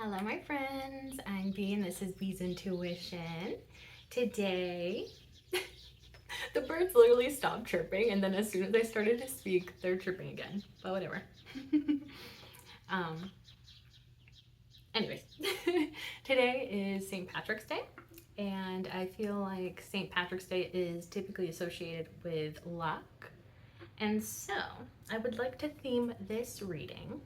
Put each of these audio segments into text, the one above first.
Hello, my friends. I'm Bee, and this is Bee's Intuition. Today, the birds literally stopped chirping, and then as soon as I started to speak, they're chirping again. But whatever. um, anyways, today is St. Patrick's Day, and I feel like St. Patrick's Day is typically associated with luck. And so, I would like to theme this reading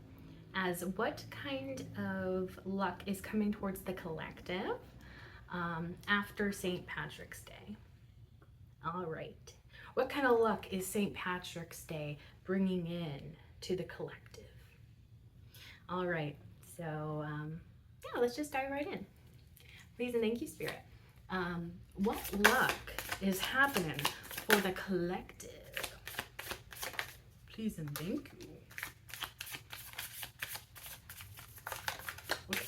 as what kind of luck is coming towards the collective after St. Patrick's Day. All right. What kind of luck is St. Patrick's Day bringing in to the collective? All right. So, yeah, let's just dive right in. Please and thank you, Spirit. What luck is happening for the collective? Please and thank you. Okay.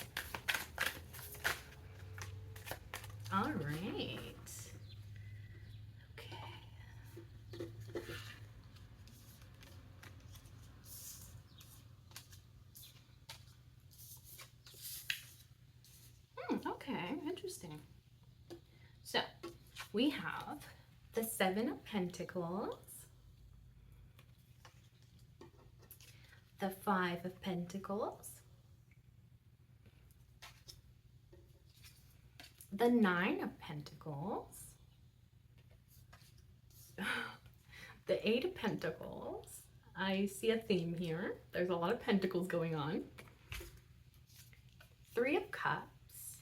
All right. Okay, interesting. So we have the Seven of Pentacles, the Five of Pentacles, the Nine of Pentacles, the Eight of Pentacles. I see a theme here. There's a lot of pentacles going on. Three of Cups,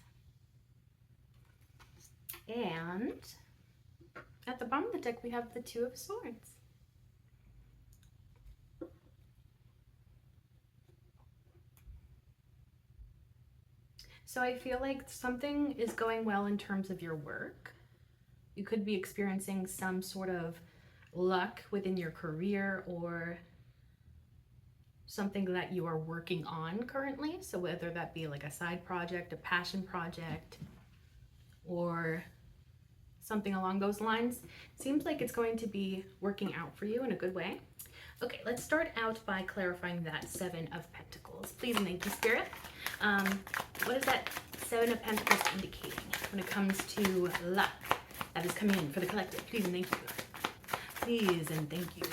and at the bottom of the deck we have the Two of Swords. So I feel like something is going well in terms of your work. You could be experiencing some sort of luck within your career or something that you are working on currently. So whether that be like a side project, a passion project, or something along those lines, seems like it's going to be working out for you in a good way. Okay, let's start out by clarifying that Seven of Pentacles. Please and thank you, Spirit. What is that Seven of Pentacles indicating when it comes to luck that is coming in for the collective? Please and thank you. Please and thank you.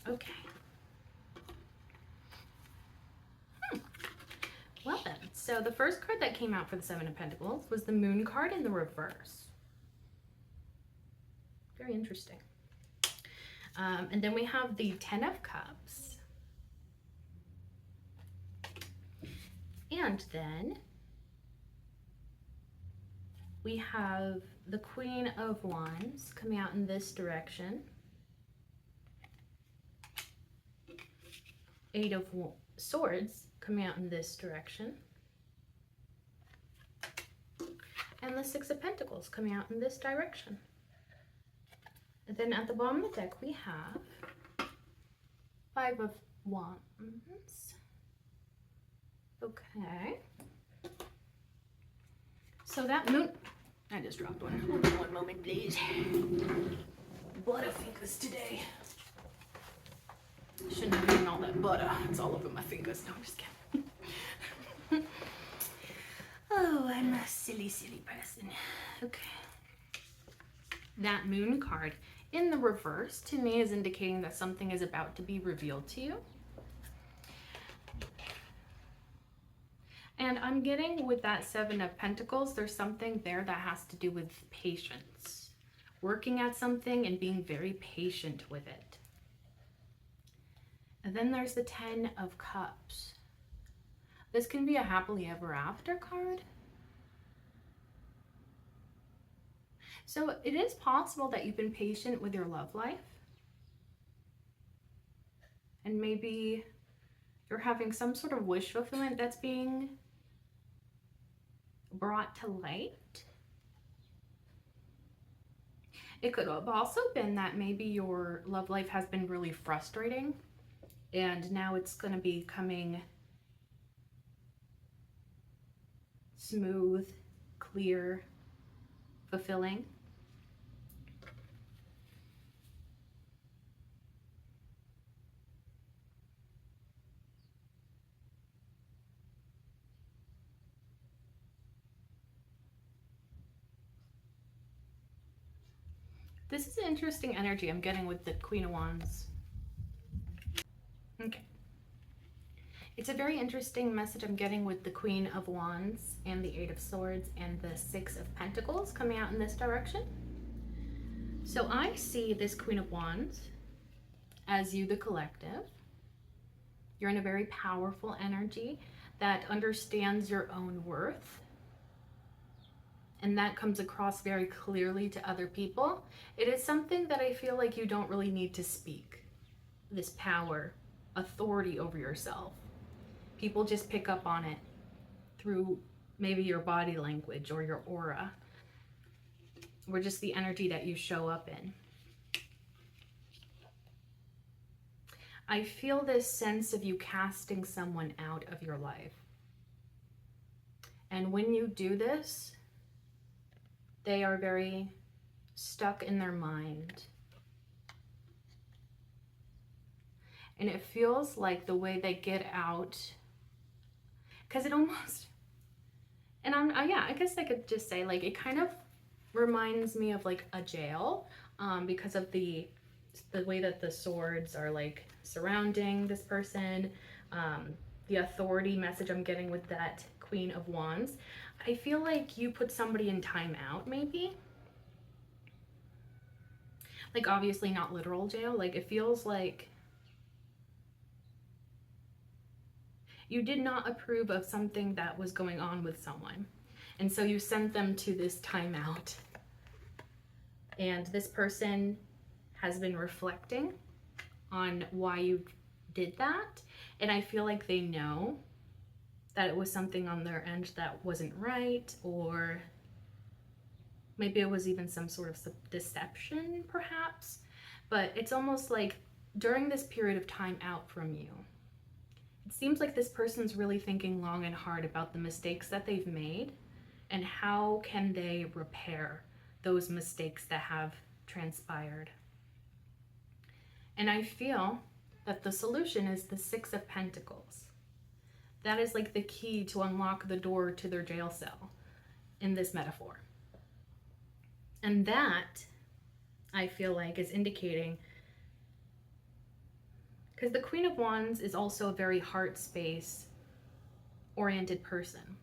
Okay. Well then, so the first card that came out for the Seven of Pentacles was the Moon card in the reverse. Very interesting. And then we have the Ten of Cups. And then we have the Queen of Wands coming out in this direction. Eight of Swords coming out in this direction. And the Six of Pentacles coming out in this direction. And then at the bottom of the deck we have Five of Wands. Okay. So that moon, I just dropped one. Hold on one moment, please. Butterfingers today. Shouldn't have eaten all that butter. It's all over my fingers. No, I'm just kidding. Oh, I'm a silly, silly person. Okay. That Moon card in the reverse to me is indicating that something is about to be revealed to you. And I'm getting with that Seven of Pentacles, there's something there that has to do with patience. Working at something and being very patient with it. And then there's the Ten of Cups. This can be a happily ever after card. So it is possible that you've been patient with your love life. And maybe you're having some sort of wish fulfillment that's being brought to light. It could have also been that maybe your love life has been really frustrating and now it's going to be coming smooth, clear, fulfilling. This is an interesting energy I'm getting with the Queen of Wands. Okay. It's a very interesting message I'm getting with the Queen of Wands and the Eight of Swords and the Six of Pentacles coming out in this direction. So I see this Queen of Wands as you, the collective. You're in a very powerful energy that understands your own worth. And that comes across very clearly to other people. It is something that I feel like you don't really need to speak. This power, authority over yourself. People just pick up on it through maybe your body language or your aura, or just the energy that you show up in. I feel this sense of you casting someone out of your life. And when you do this, they are very stuck in their mind. And it feels like the way they get out, because it almost, and I guess I could just say, like, it kind of reminds me of like a jail, because of the way that the swords are like surrounding this person, the authority message I'm getting with that Queen of Wands. I feel like you put somebody in timeout, maybe. Like, obviously not literal jail. Like, it feels like you did not approve of something that was going on with someone. And so you sent them to this timeout. And this person has been reflecting on why you did that. And I feel like they know that it was something on their end that wasn't right, or maybe it was even some sort of deception, perhaps. But it's almost like during this period of time out from you, it seems like this person's really thinking long and hard about the mistakes that they've made and how can they repair those mistakes that have transpired. And I feel that the solution is the Six of Pentacles. That is like the key to unlock the door to their jail cell in this metaphor. And that, I feel like, is indicating, because the Queen of Wands is also a very heart space oriented person.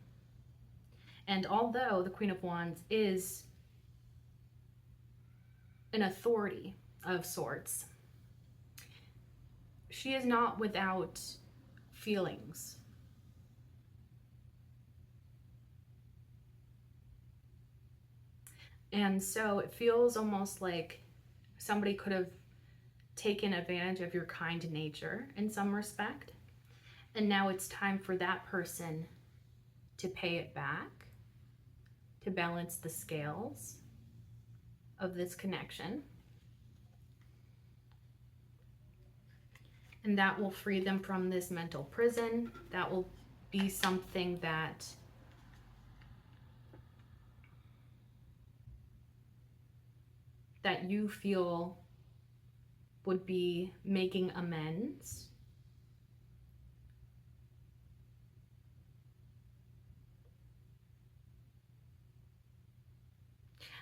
And although the Queen of Wands is an authority of sorts, she is not without feelings. And so it feels almost like somebody could have taken advantage of your kind nature in some respect. And now it's time for that person to pay it back, to balance the scales of this connection. And that will free them from this mental prison. That will be something that you feel would be making amends.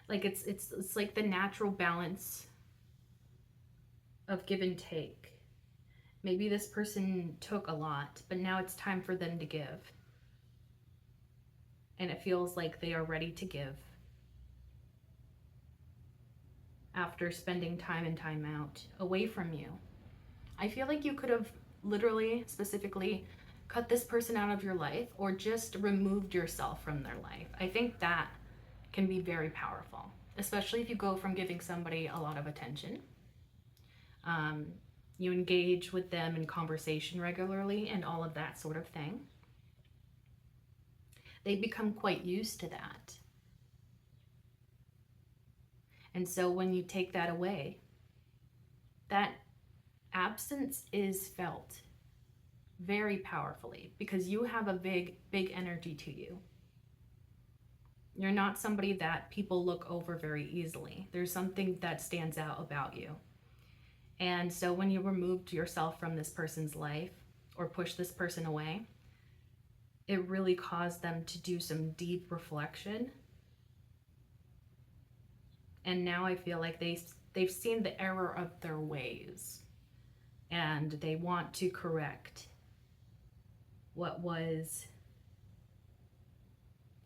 Like it's like the natural balance of give and take. Maybe this person took a lot, but now it's time for them to give. And it feels like they are ready to give after spending time and time out away from you. I feel like you could have literally, specifically, cut this person out of your life or just removed yourself from their life. I think that can be very powerful, especially if you go from giving somebody a lot of attention. You engage with them in conversation regularly and all of that sort of thing. They become quite used to that. And so when you take that away, that absence is felt very powerfully because you have a big energy to you. You're not somebody that people look over very easily. There's something that stands out about you. And so when you removed yourself from this person's life or pushed this person away, it really caused them to do some deep reflection And now I feel like they've seen the error of their ways and they want to correct what was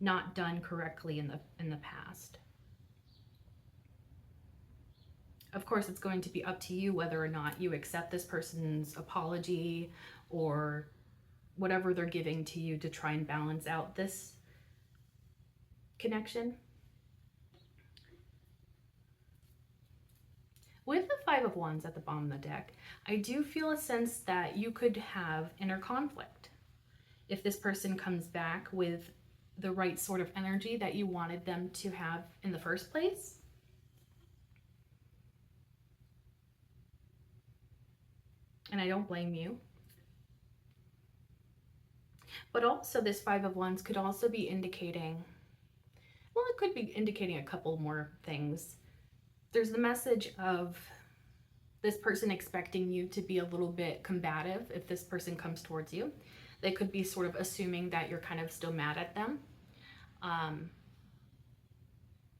not done correctly in the past. Of course, it's going to be up to you whether or not you accept this person's apology or whatever they're giving to you to try and balance out this connection. With the Five of Wands at the bottom of the deck, I do feel a sense that you could have inner conflict. If this person comes back with the right sort of energy that you wanted them to have in the first place. And I don't blame you. But also this Five of Wands could also be indicating, well, it could be indicating a couple more things. There's the message of this person expecting you to be a little bit combative if this person comes towards you. They could be sort of assuming that you're kind of still mad at them.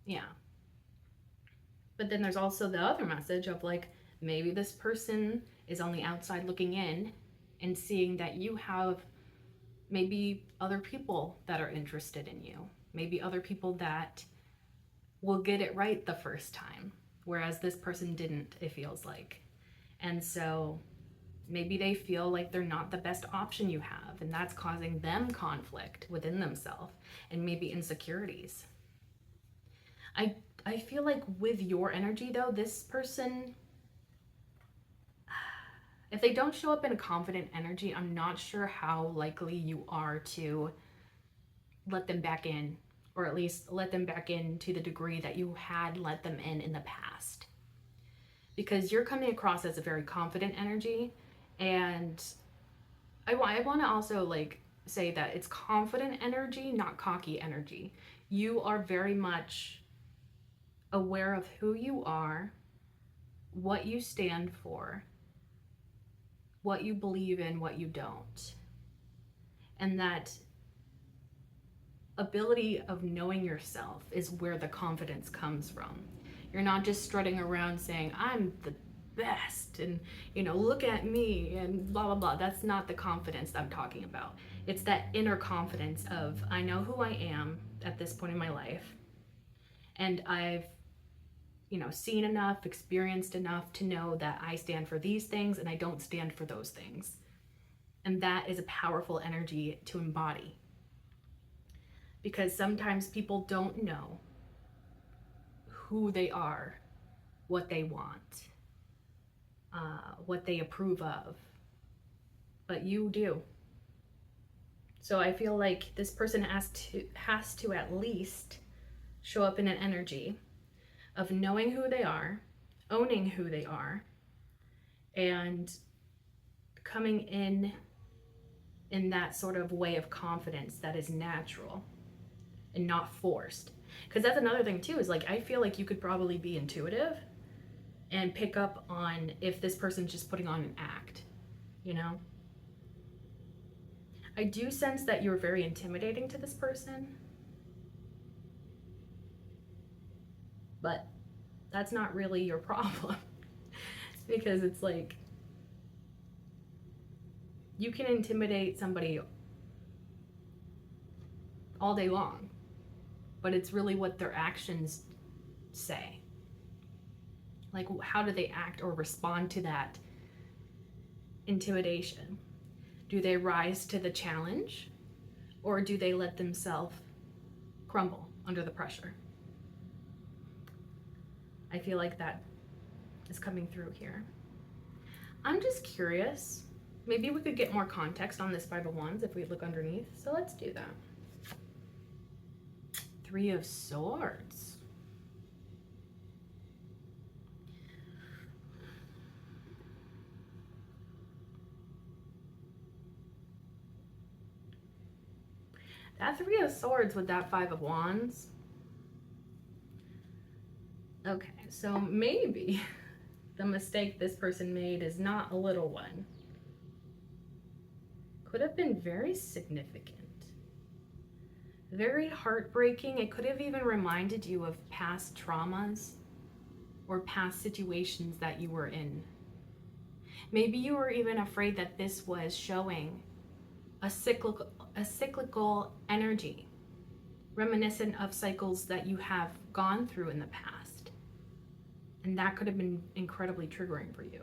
Yeah. But then there's also the other message of like, maybe this person is on the outside looking in and seeing that you have maybe other people that are interested in you. Maybe other people that will get it right the first time, whereas this person didn't, it feels like. And so maybe they feel like they're not the best option you have, and that's causing them conflict within themselves and maybe insecurities. I feel like with your energy though, this person, if they don't show up in a confident energy, I'm not sure how likely you are to let them back in, or at least let them back in to the degree that you had let them in the past. Because you're coming across as a very confident energy, and I want to also like say that it's confident energy, not cocky energy. You are very much aware of who you are, what you stand for, what you believe in, what you don't. And that ability of knowing yourself is where the confidence comes from. You're not just strutting around saying, I'm the best, and look at me, and blah, blah, blah. That's not the confidence that I'm talking about. It's that inner confidence of, I know who I am at this point in my life, and I've seen enough, experienced enough to know that I stand for these things and I don't stand for those things. And that is a powerful energy to embody. Because sometimes people don't know who they are, what they want, what they approve of, but you do. So I feel like this person has to at least show up in an energy of knowing who they are, owning who they are, and coming in that sort of way of confidence that is natural and not forced. Because that's another thing too, is like, I feel like you could probably be intuitive and pick up on if this person's just putting on an act, I do sense that you're very intimidating to this person, but that's not really your problem. Because it's like, you can intimidate somebody all day long, but it's really what their actions say. Like, how do they act or respond to that intimidation? Do they rise to the challenge, or do they let themselves crumble under the pressure? I feel like that is coming through here. I'm just curious. Maybe we could get more context on this Five of Wands if we look underneath. So let's do that. Three of Swords. That Three of Swords with that Five of Wands. Okay, so maybe the mistake this person made is not a little one. Could have been very significant. Very heartbreaking. It could have even reminded you of past traumas or past situations that you were in. Maybe you were even afraid that this was showing a cyclical energy, reminiscent of cycles that you have gone through in the past. And that could have been incredibly triggering for you.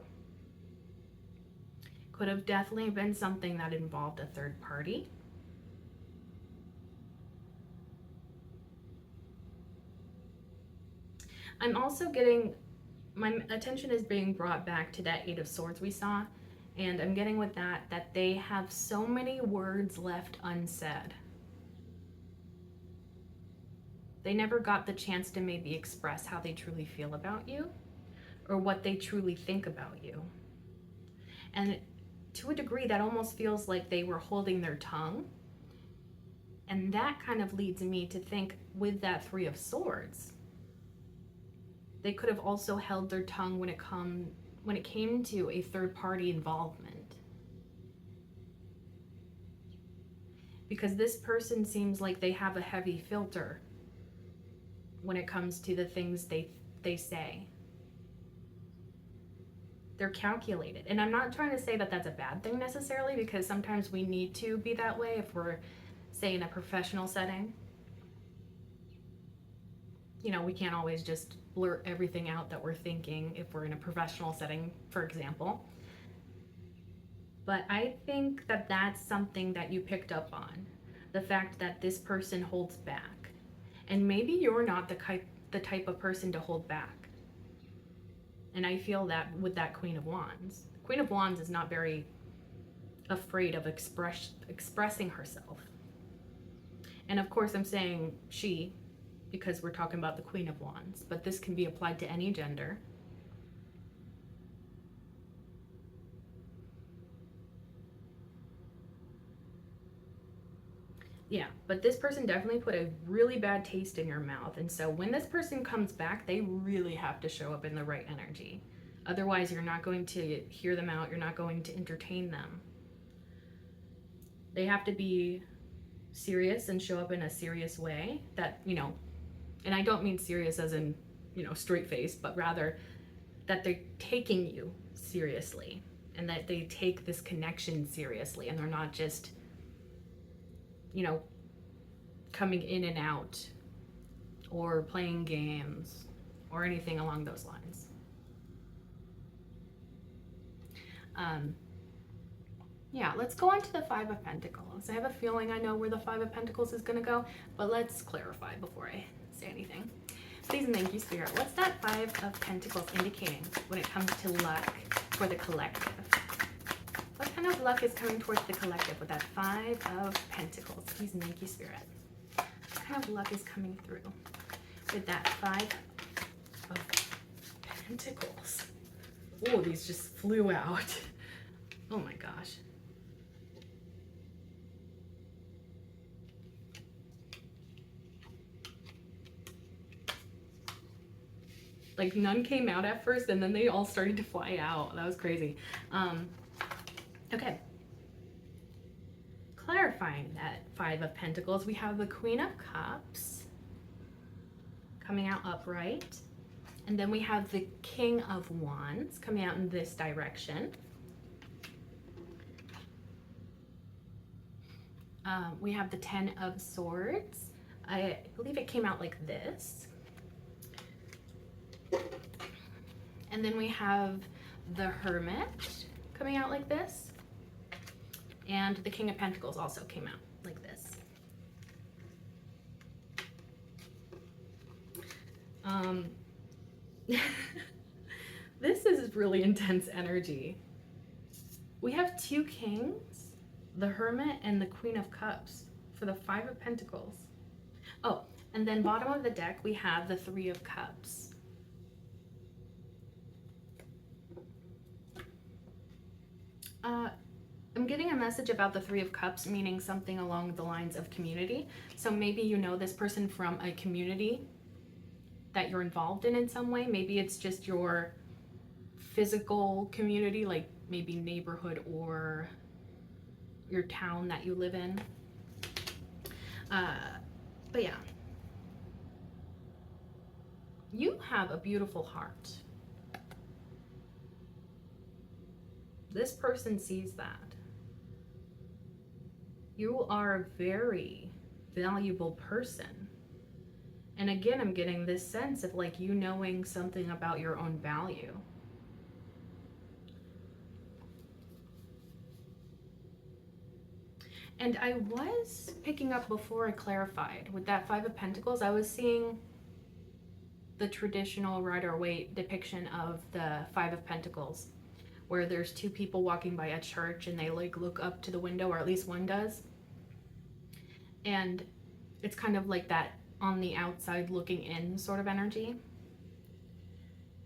Could have definitely been something that involved a third party. I'm also getting, my attention is being brought back to that Eight of Swords we saw, and I'm getting with that they have so many words left unsaid. They never got the chance to maybe express how they truly feel about you or what they truly think about you. And to a degree, that almost feels like they were holding their tongue. And that kind of leads me to think, with that Three of Swords, they could have also held their tongue when it came to a third party involvement. Because this person seems like they have a heavy filter when it comes to the things they say. They're calculated. And I'm not trying to say that that's a bad thing necessarily, because sometimes we need to be that way if we're, say, in a professional setting. You know, we can't always just blurt everything out that we're thinking if we're in a professional setting, for example. But I think that that's something that you picked up on. The fact that this person holds back. And maybe you're not the type of person to hold back. And I feel that with that Queen of Wands. Queen of Wands is not very afraid of expressing herself. And of course I'm saying she, because we're talking about the Queen of Wands, but this can be applied to any gender. Yeah, but this person definitely put a really bad taste in your mouth. And so when this person comes back, they really have to show up in the right energy. Otherwise, you're not going to hear them out. You're not going to entertain them. They have to be serious and show up in a serious way that, you know, and I don't mean serious as in, you know, straight face, but rather that they're taking you seriously and that they take this connection seriously and they're not just, you know, coming in and out or playing games or anything along those lines. Yeah, let's go on to the Five of Pentacles. I have a feeling I know where the Five of Pentacles is going to go, but let's clarify before I say anything. Please and thank you, Spirit. What's that Five of Pentacles indicating when it comes to luck for the collective? What kind of luck is coming towards the collective with that Five of Pentacles? Please and thank you, Spirit. What kind of luck is coming through with that Five of Pentacles? Oh, these just flew out. Oh my gosh. Like none came out at first and then they all started to fly out. That was crazy. Okay. Clarifying that Five of Pentacles, we have the Queen of Cups coming out upright. And then we have the King of Wands coming out in this direction. We have the Ten of Swords. I believe it came out like this. And then we have the Hermit coming out like this. And the King of Pentacles also came out like this. This is really intense energy. We have two kings, the Hermit and the Queen of Cups for the Five of Pentacles. Oh, and then bottom of the deck, we have the Three of Cups. I'm getting a message about the Three of Cups, meaning something along the lines of community. So maybe you know this person from a community that you're involved in some way. Maybe it's just your physical community, like maybe neighborhood or your town that you live in. But yeah. You have a beautiful heart. This person sees that. You are a very valuable person. And again, I'm getting this sense of like you knowing something about your own value. And I was picking up before I clarified with that Five of Pentacles, I was seeing the traditional Rider-Waite depiction of the Five of Pentacles, where there's two people walking by a church and they like look up to the window, or at least one does. And it's kind of like that on the outside looking in sort of energy.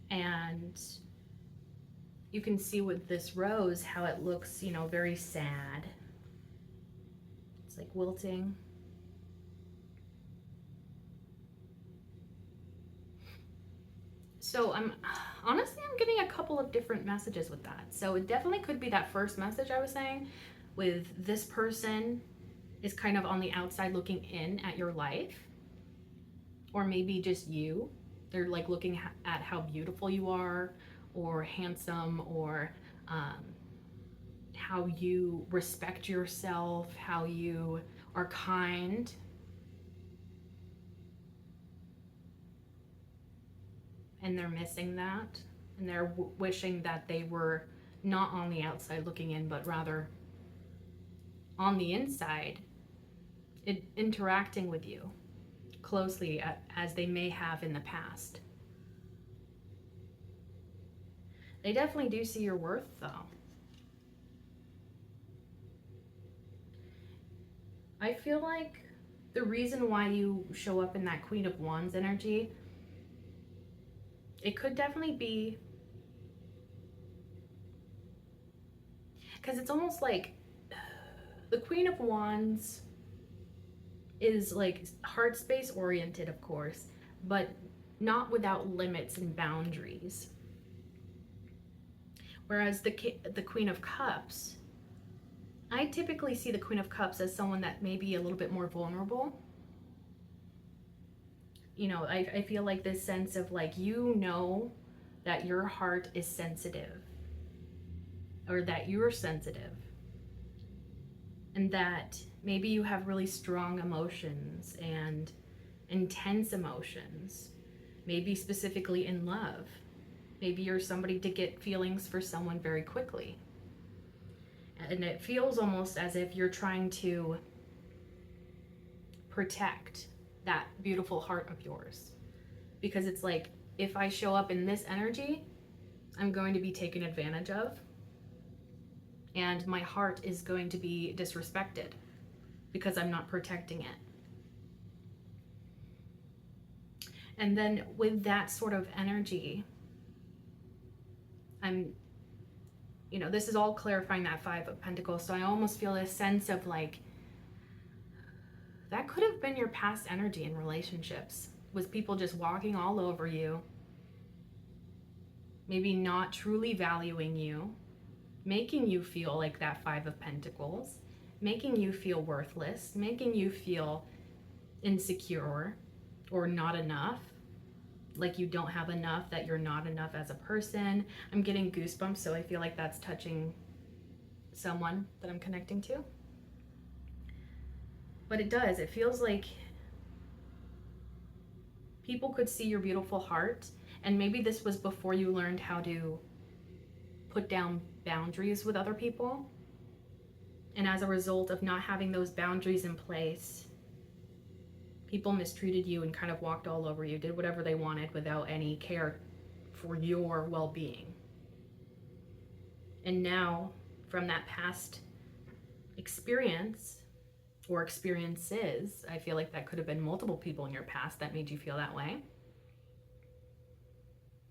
And you can see with this rose how it looks, you know, very sad. It's like wilting. So I'm getting a couple of different messages with that. So it definitely could be that first message I was saying with this person is kind of on the outside looking in at your life, or maybe just you. They're like looking at how beautiful you are, or handsome, or how you respect yourself, how you are kind. And they're missing that, and they're wishing that they were not on the outside looking in, but rather on the inside, interacting with you closely as they may have in the past. They definitely do see your worth, though. I feel like the reason why you show up in that Queen of Wands energy, it could definitely be because it's almost like the Queen of Wands is like heart space oriented, of course, but not without limits and boundaries. Whereas the Queen of Cups, I typically see the Queen of Cups as someone that may be a little bit more vulnerable. You know, I feel like this sense of like, you know that your heart is sensitive, or that you're sensitive, and that maybe you have really strong emotions and intense emotions, maybe specifically in love. Maybe you're somebody to get feelings for someone very quickly. And it feels almost as if you're trying to protect that beautiful heart of yours. Because it's like, if I show up in this energy, I'm going to be taken advantage of. And my heart is going to be disrespected because I'm not protecting it. And then with that sort of energy, you know, this is all clarifying that Five of Pentacles. So I almost feel this sense of like, that could have been your past energy in relationships, with people just walking all over you, maybe not truly valuing you, making you feel like that Five of Pentacles, making you feel worthless, making you feel insecure or not enough, like you don't have enough, that you're not enough as a person. I'm getting goosebumps, so I feel like that's touching someone that I'm connecting to. But it does, it feels like people could see your beautiful heart, and maybe this was before you learned how to put down boundaries with other people. And as a result of not having those boundaries in place, people mistreated you and kind of walked all over you, did whatever they wanted without any care for your well-being. And now, from that past experience or experiences, I feel like that could have been multiple people in your past that made you feel that way.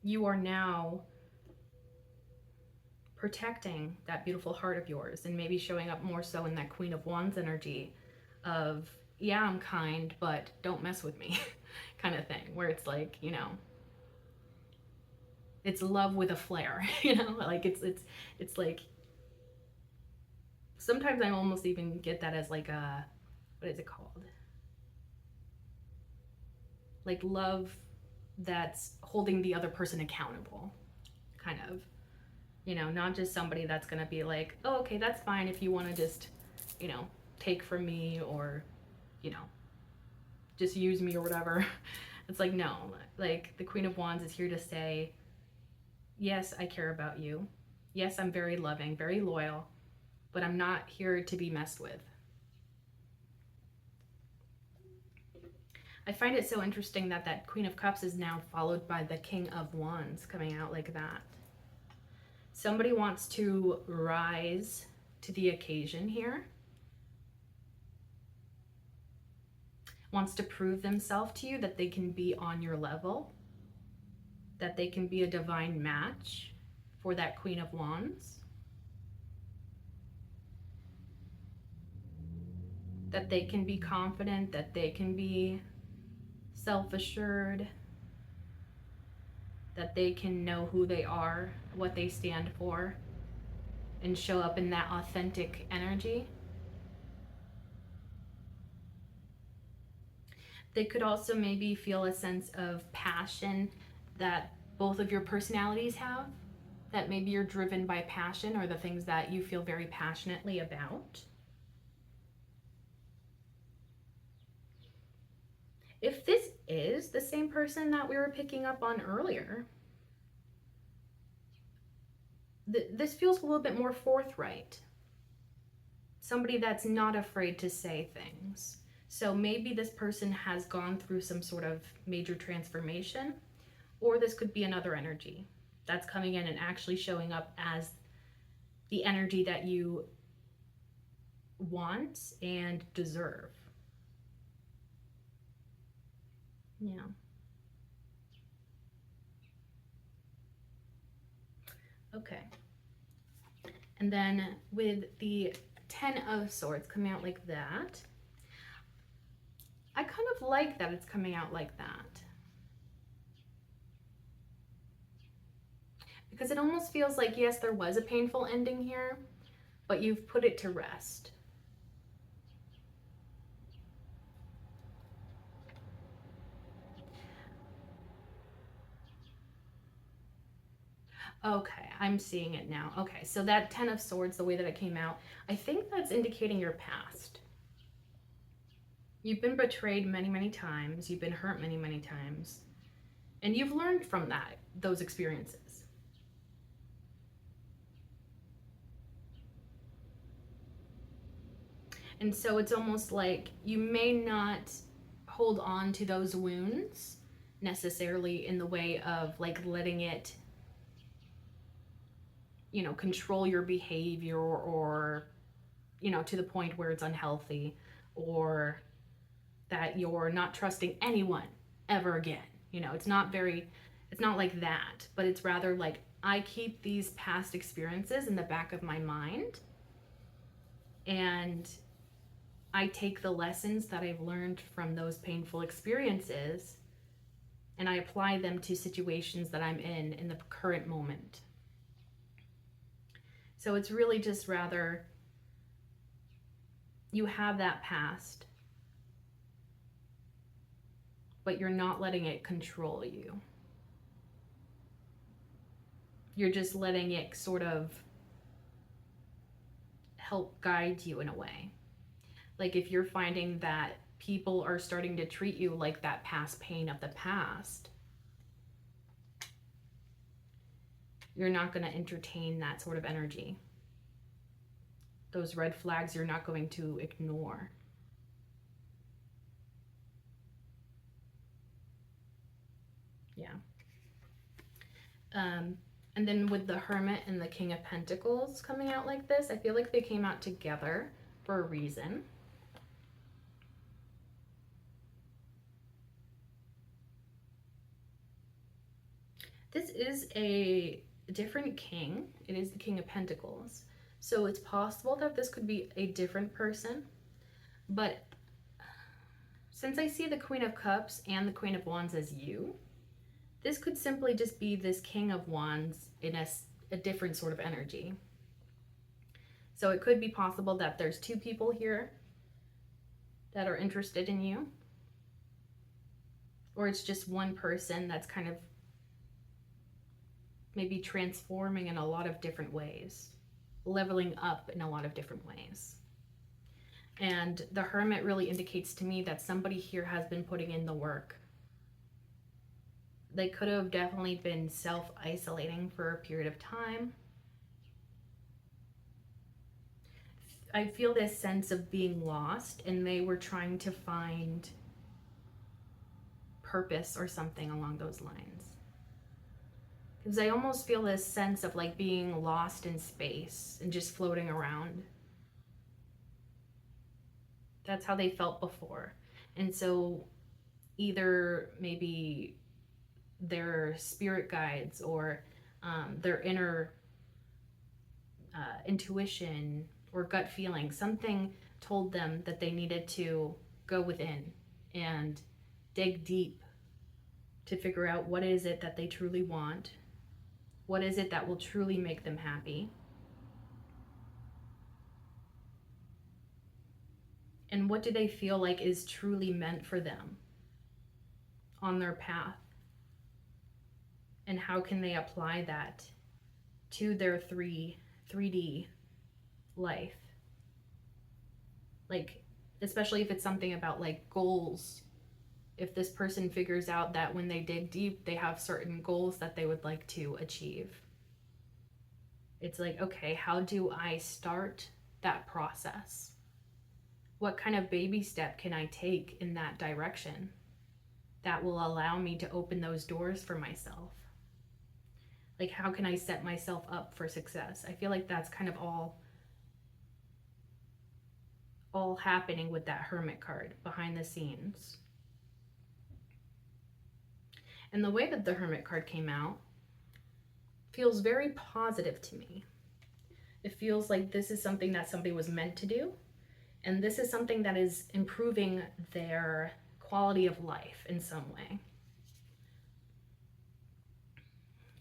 You are now protecting that beautiful heart of yours, and maybe showing up more so in that Queen of Wands energy of, yeah, I'm kind, but don't mess with me kind of thing, where it's like, you know, it's love with a flair, you know, like it's like, sometimes I almost even get that as like a, what is it called? Like love that's holding the other person accountable, kind of. Not just somebody that's going to be like, oh, okay, that's fine if you want to just, take from me or, you know, just use me or whatever. It's like, no, like the Queen of Wands is here to say, yes, I care about you. Yes, I'm very loving, very loyal, but I'm not here to be messed with. I find it so interesting that that Queen of Cups is now followed by the King of Wands coming out like that. Somebody wants to rise to the occasion here. Wants to prove themselves to you that they can be on your level, that they can be a divine match for that Queen of Wands, that they can be confident, that they can be self-assured, that they can know who they are, what they stand for, and show up in that authentic energy. They could also maybe feel a sense of passion that both of your personalities have, that maybe you're driven by passion or the things that you feel very passionately about. If this is the same person that we were picking up on earlier, this feels a little bit more forthright. Somebody that's not afraid to say things. So maybe this person has gone through some sort of major transformation, or this could be another energy that's coming in and actually showing up as the energy that you want and deserve. Yeah. Okay. And then with the 10 of Swords coming out like that, I kind of like that it's coming out like that. Because it almost feels like, yes, there was a painful ending here, but you've put it to rest. Okay, I'm seeing it now. Okay, so that 10 of Swords, the way that it came out, I think that's indicating your past. You've been betrayed many, many times. You've been hurt many, many times. And you've learned from those experiences. And so it's almost like you may not hold on to those wounds necessarily in the way of like letting it, control your behavior or, to the point where it's unhealthy, or that you're not trusting anyone ever again. It's not like that, but it's rather like, I keep these past experiences in the back of my mind, and I take the lessons that I've learned from those painful experiences and I apply them to situations that I'm in the current moment. So it's really just rather, you have that past, but you're not letting it control you. You're just letting it sort of help guide you in a way. Like if you're finding that people are starting to treat you like that past pain of the past, you're not going to entertain that sort of energy. Those red flags you're not going to ignore. Yeah. And then with the Hermit and the King of Pentacles coming out like this, I feel like they came out together for a reason. This is a different king. It is the King of Pentacles. So it's possible that this could be a different person. But since I see the Queen of Cups and the Queen of Wands as you, this could simply just be this King of Wands in a different sort of energy. So it could be possible that there's two people here that are interested in you. or it's just one person that's kind of maybe transforming in a lot of different ways, leveling up in a lot of different ways. And the Hermit really indicates to me that somebody here has been putting in the work. They could have definitely been self-isolating for a period of time. I feel this sense of being lost, and they were trying to find purpose or something along those lines. Because I almost feel this sense of like being lost in space and just floating around. That's how they felt before. And so either maybe their spirit guides or their inner intuition or gut feeling, something told them that they needed to go within and dig deep to figure out what is it that they truly want, what is it that will truly make them happy, and what do they feel like is truly meant for them on their path, and how can they apply that to their 3D life. Like, especially if it's something about like goals. If this person figures out that when they dig deep, they have certain goals that they would like to achieve. It's like, okay, how do I start that process? What kind of baby step can I take in that direction that will allow me to open those doors for myself? Like, how can I set myself up for success? I feel like that's kind of all happening with that Hermit card behind the scenes. And the way that the Hermit card came out feels very positive to me. It feels like this is something that somebody was meant to do, and this is something that is improving their quality of life in some way.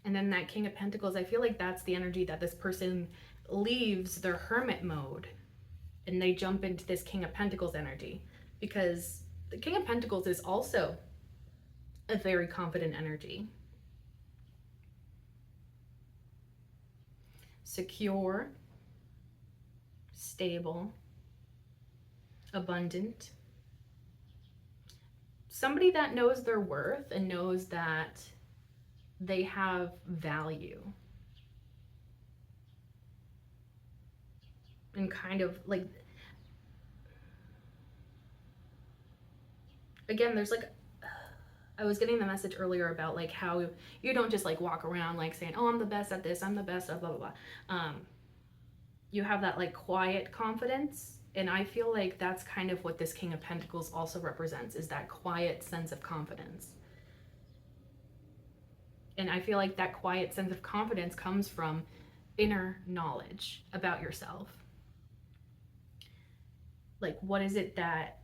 And then that King of Pentacles, I feel like that's the energy that this person leaves their hermit mode and they jump into this King of Pentacles energy, because the King of Pentacles is also a very confident energy. Secure, stable, abundant. Somebody that knows their worth and knows that they have value. And kind of like, again, there's like, I was getting the message earlier about like how you don't just like walk around like saying, oh, I'm the best at this, I'm the best at blah, blah, blah. You have that like quiet confidence. And I feel like that's kind of what this King of Pentacles also represents, is that quiet sense of confidence. And I feel like that quiet sense of confidence comes from inner knowledge about yourself. Like, what is it that,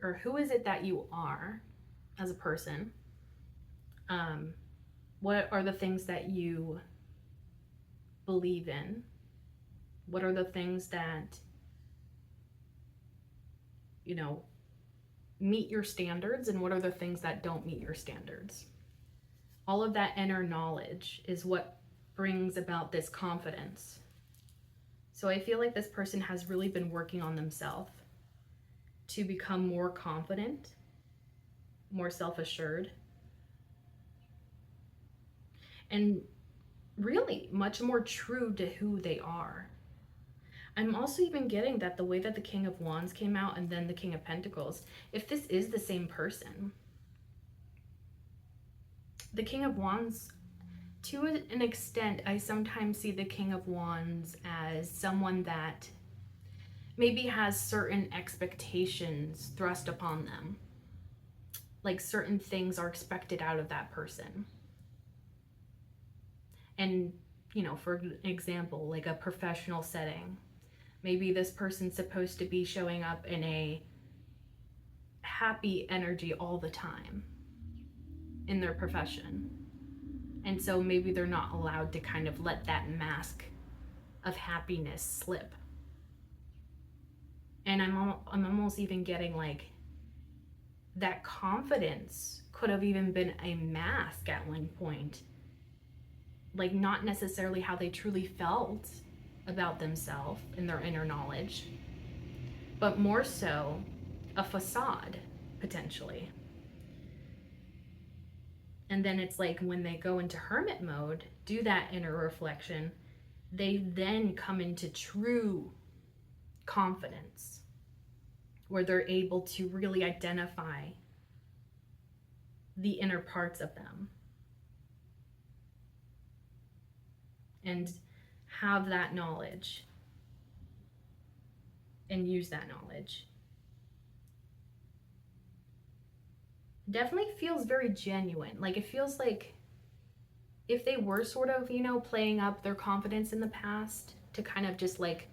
or who is it that you are as a person? What are the things that you believe in? What are the things that, you know, meet your standards, and what are the things that don't meet your standards? All of that inner knowledge is what brings about this confidence. So I feel like this person has really been working on themselves to become more confident, more self-assured, and really much more true to who they are. I'm also even getting that the way that the King of Wands came out and then the King of Pentacles, if this is the same person, the King of Wands, to an extent, I sometimes see the King of Wands as someone that maybe has certain expectations thrust upon them. Like certain things are expected out of that person. And, you know, for example, like a professional setting, maybe this person's supposed to be showing up in a happy energy all the time in their profession. And so maybe they're not allowed to kind of let that mask of happiness slip. And I'm almost even getting like that confidence could have even been a mask at one point. Like, not necessarily how they truly felt about themselves and their inner knowledge, but more so a facade, potentially. And then it's like when they go into hermit mode, do that inner reflection, they then come into true confidence, where they're able to really identify the inner parts of them and have that knowledge and use that knowledge. Definitely feels very genuine. Like, it feels like if they were sort of, playing up their confidence in the past to kind of just like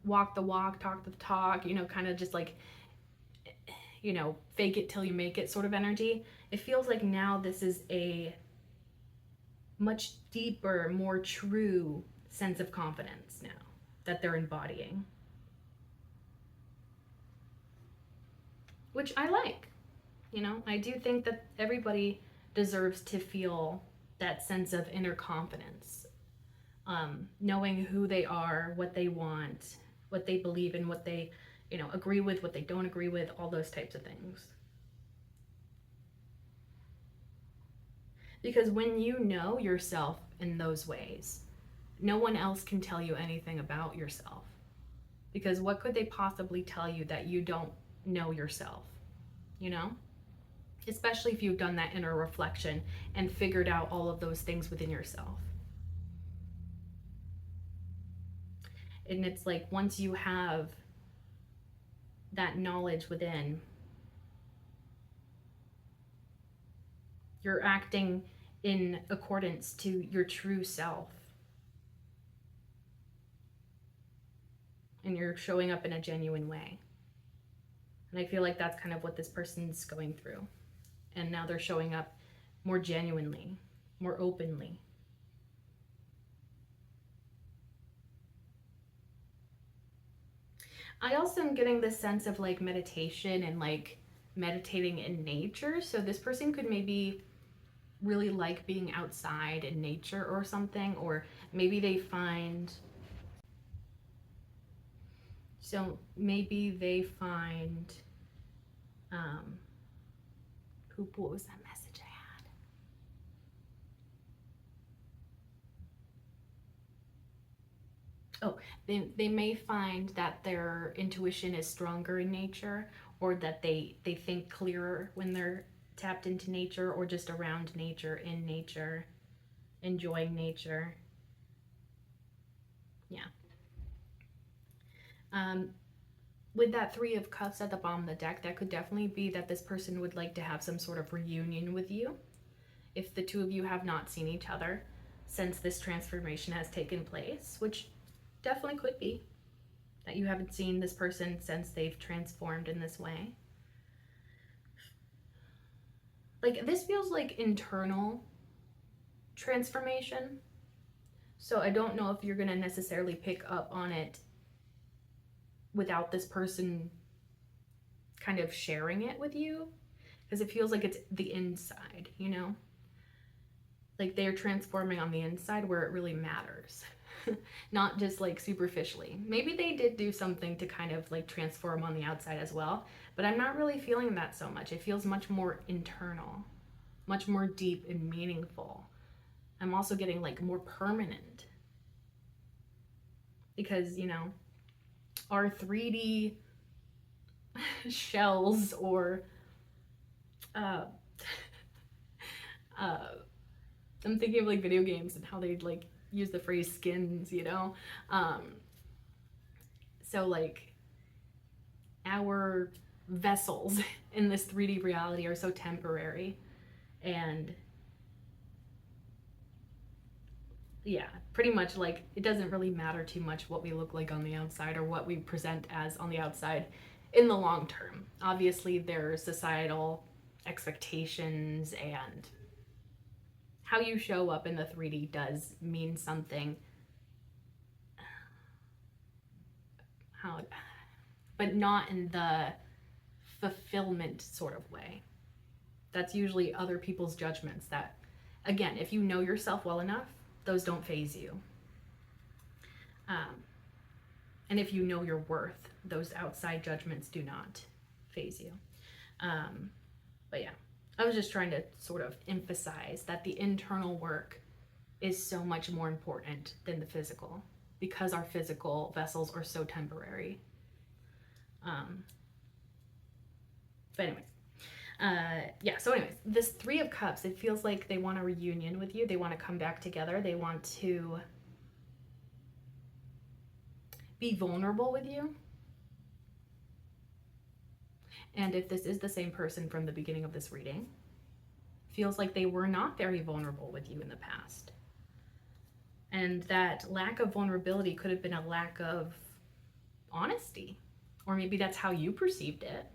walk the walk, talk the talk, kind of just like, fake it till you make it sort of energy. It feels like now this is a much deeper, more true sense of confidence now that they're embodying, which I like. I do think that everybody deserves to feel that sense of inner confidence, knowing who they are, what they want, what they believe in, what they, agree with, what they don't agree with, all those types of things. Because when you know yourself in those ways, no one else can tell you anything about yourself. Because what could they possibly tell you that you don't know yourself, Especially if you've done that inner reflection and figured out all of those things within yourself. And it's like, once you have that knowledge within, you're acting in accordance to your true self. And you're showing up in a genuine way. And I feel like that's kind of what this person's going through. And now they're showing up more genuinely, more openly. I also am getting this sense of like meditation and like meditating in nature. So this person could maybe really like being outside in nature or something, or maybe they find, what was that message I had? Oh, they may find that their intuition is stronger in nature, or that they think clearer when they're tapped into nature, or just around nature, in nature, enjoying nature. Yeah. With that 3 of Cups at the bottom of the deck, that could definitely be that this person would like to have some sort of reunion with you. If the 2 of you have not seen each other since this transformation has taken place, which definitely could be that you haven't seen this person since they've transformed in this way. Like, this feels like internal transformation. So I don't know if you're going to necessarily pick up on it without this person kind of sharing it with you, because it feels like it's the inside, like they're transforming on the inside where it really matters. Not just like superficially. Maybe they did do something to kind of like transform on the outside as well, but I'm not really feeling that so much. It feels much more internal, much more deep and meaningful. I'm also getting like more permanent, because our 3D shells, or I'm thinking of like video games and how they'd like use the phrase skins, so like our vessels in this 3D reality are so temporary, and yeah, pretty much like it doesn't really matter too much what we look like on the outside or what we present as on the outside in the long term. Obviously, there's societal expectations, and how you show up in the 3D does mean something. But not in the fulfillment sort of way. That's usually other people's judgments that, again, if you know yourself well enough, those don't faze you. And if you know your worth, those outside judgments do not faze you. But yeah, I was just trying to sort of emphasize that the internal work is so much more important than the physical, because our physical vessels are so temporary. But anyways, yeah, so anyways, this Three of Cups, it feels like they want a reunion with you. They want to come back together. They want to be vulnerable with you. And if this is the same person from the beginning of this reading, feels like they were not very vulnerable with you in the past. And that lack of vulnerability could have been a lack of honesty, or maybe that's how you perceived it.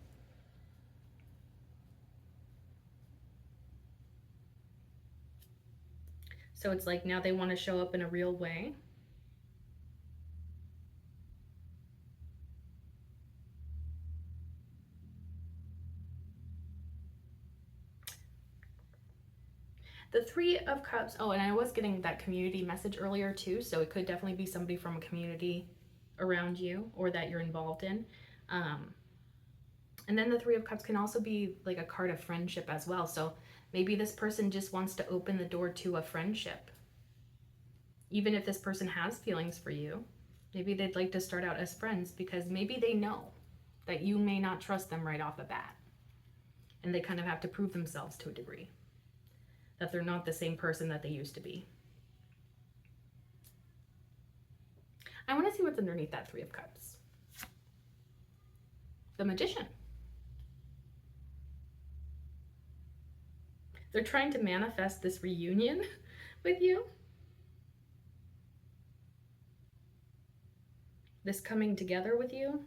So it's like now they want to show up in a real way. The Three of Cups, oh, and I was getting that community message earlier too, so it could definitely be somebody from a community around you or that you're involved in. And then the Three of Cups can also be like a card of friendship as well. So maybe this person just wants to open the door to a friendship. Even if this person has feelings for you, maybe they'd like to start out as friends because maybe they know that you may not trust them right off the bat. And they kind of have to prove themselves to a degree, that they're not the same person that they used to be. I want to see what's underneath that Three of Cups. The Magician. They're trying to manifest this reunion with you. This coming together with you.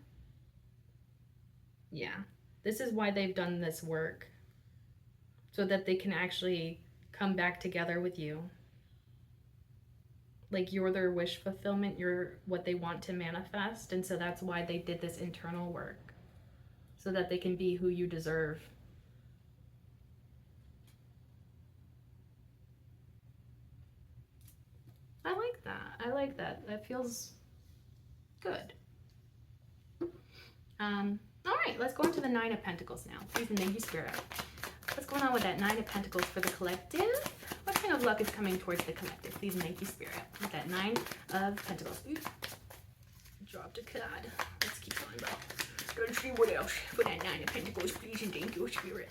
Yeah, this is why they've done this work. So that they can actually come back together with you. Like you're their wish fulfillment, you're what they want to manifest. And so that's why they did this internal work. So that they can be who you deserve. I like that. I like that. That feels good. All right, let's go into the Nine of Pentacles now. Please and thank you, Spirit. What's going on with that Nine of Pentacles for the collective? What kind of luck is coming towards the collective? Please and thank you, Spirit. With that Nine of Pentacles. Ooh. Dropped a card. Let's keep going, bro. Let's see what else for that Nine of Pentacles. Please and thank you, Spirit.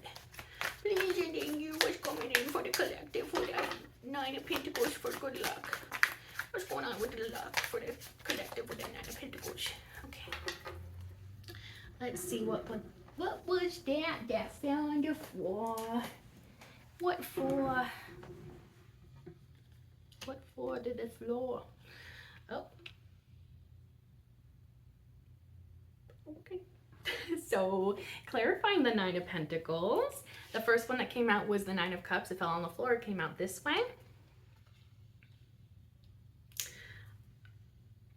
Please and thank you. What's coming in for the collective for that Nine of Pentacles for good luck? What's going on with the luck for the collective with that Nine of Pentacles? Okay. Let's see what was that fell on the floor? What for? What for to the floor? Oh. Okay. So, clarifying the Nine of Pentacles. The first one that came out was the Nine of Cups. It fell on the floor. It came out this way.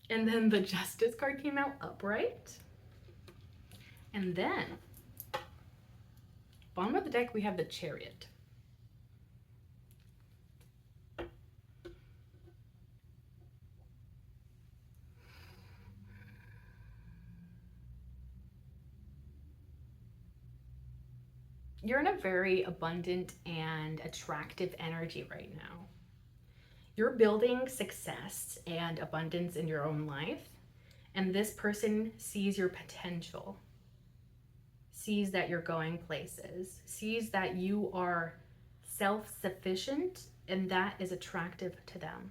And then the Justice card came out upright. And then, bottom of the deck, we have the Chariot. You're in a very abundant and attractive energy right now. You're building success and abundance in your own life, and this person sees your potential, sees that you're going places, sees that you are self-sufficient, and that is attractive to them.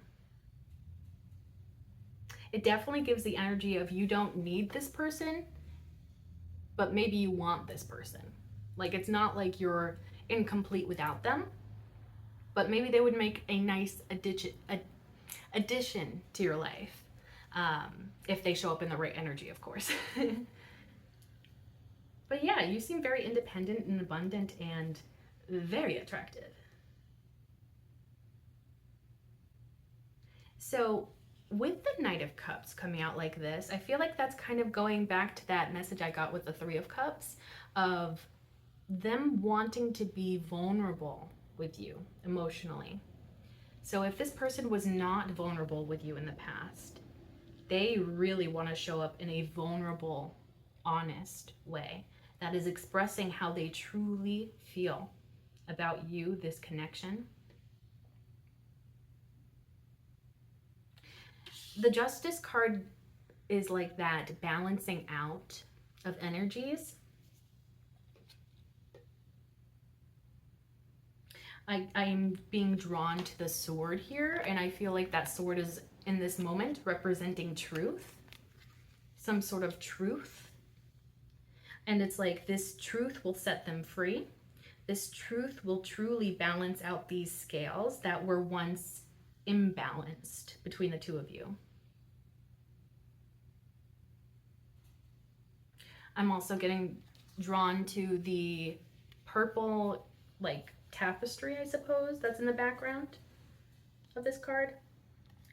It definitely gives the energy of you don't need this person, but maybe you want this person. Like, it's not like you're incomplete without them, but maybe they would make a nice addition to your life, if they show up in the right energy, of course. But yeah, you seem very independent and abundant and very attractive. So with the Knight of Cups coming out like this, I feel like that's kind of going back to that message I got with the Three of Cups, of them wanting to be vulnerable with you emotionally. So if this person was not vulnerable with you in the past, they really want to show up in a vulnerable, honest way that is expressing how they truly feel about you, this connection. The Justice card is like that balancing out of energies. I'm being drawn to the sword here, and I feel like that sword is in this moment representing truth, some sort of truth. And it's like this truth will set them free. This truth will truly balance out these scales that were once imbalanced between the two of you. I'm also getting drawn to the purple, like, tapestry, I suppose, that's in the background of this card.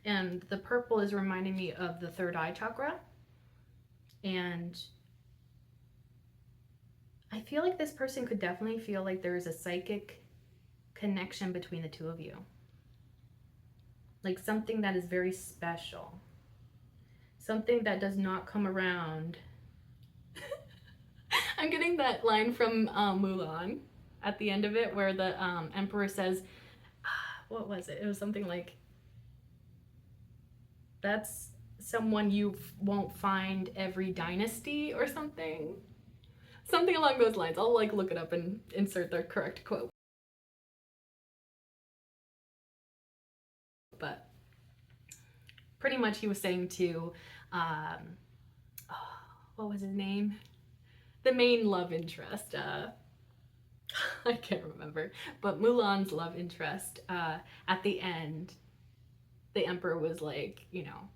And the purple is reminding me of the third eye chakra. And I feel like this person could definitely feel like there is a psychic connection between the two of you. Like something that is very special. Something that does not come around. I'm getting that line from Mulan at the end of it where the emperor says, what was it? It was something like, that's someone you won't find every dynasty or something. Something along those lines. I'll like look it up and insert the correct quote. But pretty much he was saying to, what was his name? The main love interest. I can't remember. But Mulan's love interest, at the end, the emperor was like, you know,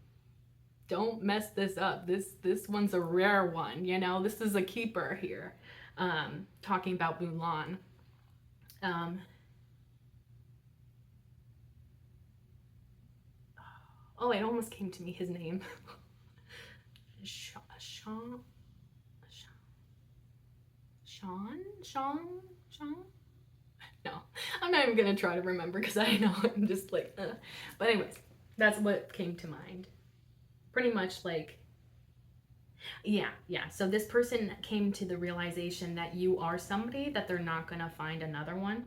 don't mess this up. This one's a rare one, you know, this is a keeper here. Talking about Mulan. Oh, it almost came to me, his name. Sean? No, I'm not even gonna try to remember because I know I'm just like, But anyways, that's what came to mind. Pretty much like, yeah. So this person came to the realization that you are somebody that they're not gonna find another one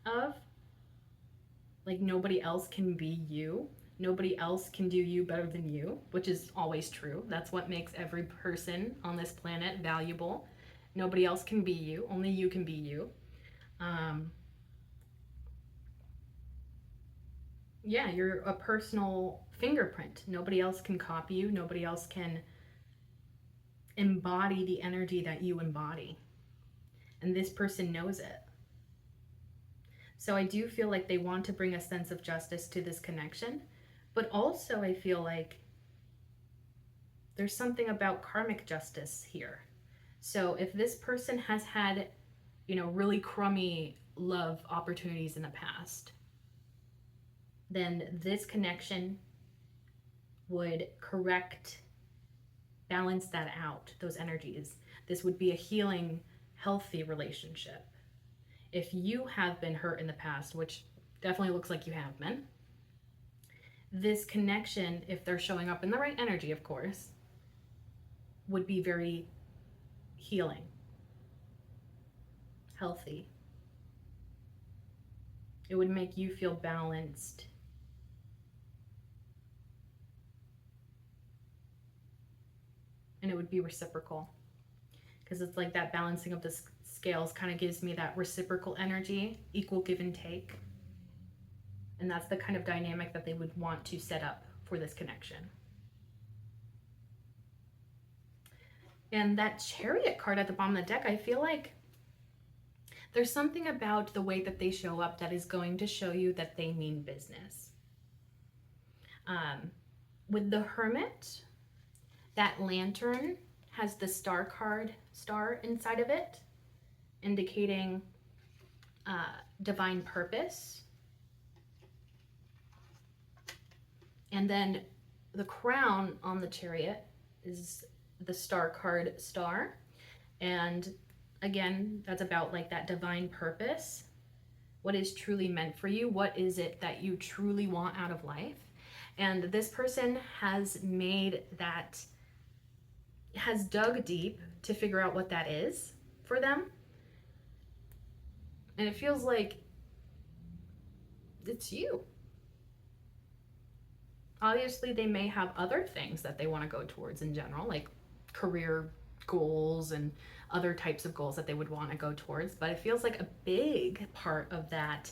of. Like nobody else can be you. Nobody else can do you better than you, which is always true. That's what makes every person on this planet valuable. Nobody else can be you. Only you can be you. Yeah, you're a personal fingerprint. Nobody else can copy you. Nobody else can embody the energy that you embody. And this person knows it. So I do feel like they want to bring a sense of justice to this connection. But also I feel like there's something about karmic justice here. So if this person has had, you know, really crummy love opportunities in the past, then this connection would correct, balance that out, those energies. This would be a healing, healthy relationship. If you have been hurt in the past, which definitely looks like you have been, this connection, if they're showing up in the right energy, of course, would be very healing, healthy. It would make you feel balanced. And it would be reciprocal. Because it's like that balancing of the scales kind of gives me that reciprocal energy, equal give and take. And that's the kind of dynamic that they would want to set up for this connection. And that Chariot card at the bottom of the deck, I feel like there's something about the way that they show up that is going to show you that they mean business. With the Hermit, that lantern has the star card, star inside of it, indicating divine purpose. And then the crown on the Chariot is the star card, star. And Again, that's about like that divine purpose. What is truly meant for you? What is it that you truly want out of life? And this person has made that, has dug deep to figure out what that is for them. And it feels like it's you. Obviously, they may have other things that they want to go towards in general, like career goals and other types of goals that they would want to go towards. But it feels like a big part of that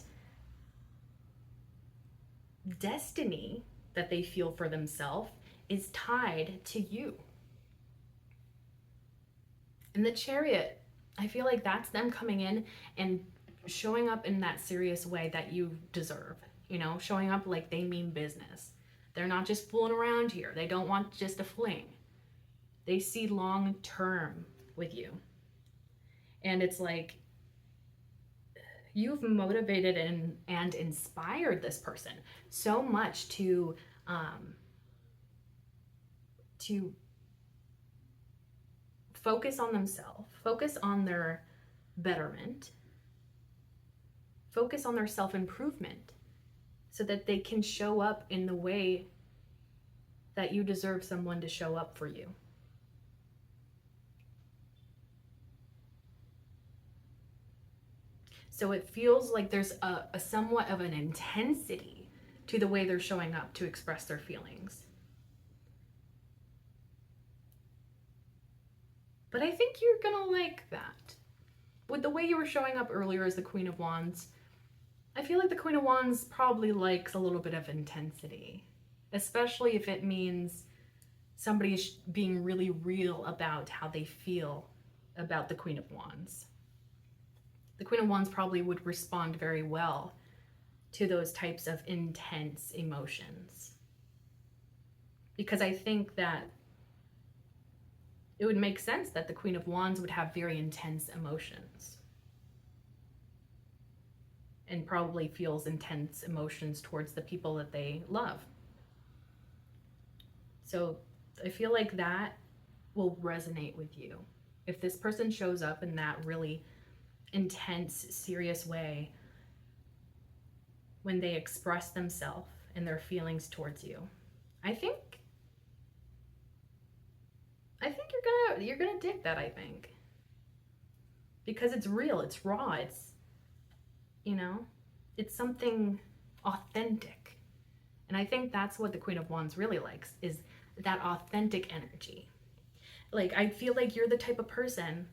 destiny that they feel for themselves is tied to you. And the Chariot, I feel like that's them coming in and showing up in that serious way that you deserve, you know, showing up like they mean business. They're not just fooling around here. They don't want just a fling. They see long term with you. And it's like you've motivated and inspired this person so much to focus on themselves, focus on their betterment, focus on their self-improvement so that they can show up in the way that you deserve someone to show up for you. So it feels like there's a somewhat of an intensity to the way they're showing up to express their feelings. But I think you're gonna like that. With the way you were showing up earlier as the Queen of Wands, I feel like the Queen of Wands probably likes a little bit of intensity, especially if it means somebody's being really real about how they feel about the Queen of Wands. The Queen of Wands probably would respond very well to those types of intense emotions. Because I think that it would make sense that the Queen of Wands would have very intense emotions and probably feels intense emotions towards the people that they love. So I feel like that will resonate with you. If this person shows up in that really intense, serious way when they express themselves and their feelings towards you, I think you're gonna dig that, I think. Because it's real, it's raw, it's, you know, it's something authentic. And I think that's what the Queen of Wands really likes, is that authentic energy. Like, I feel like you're the type of person,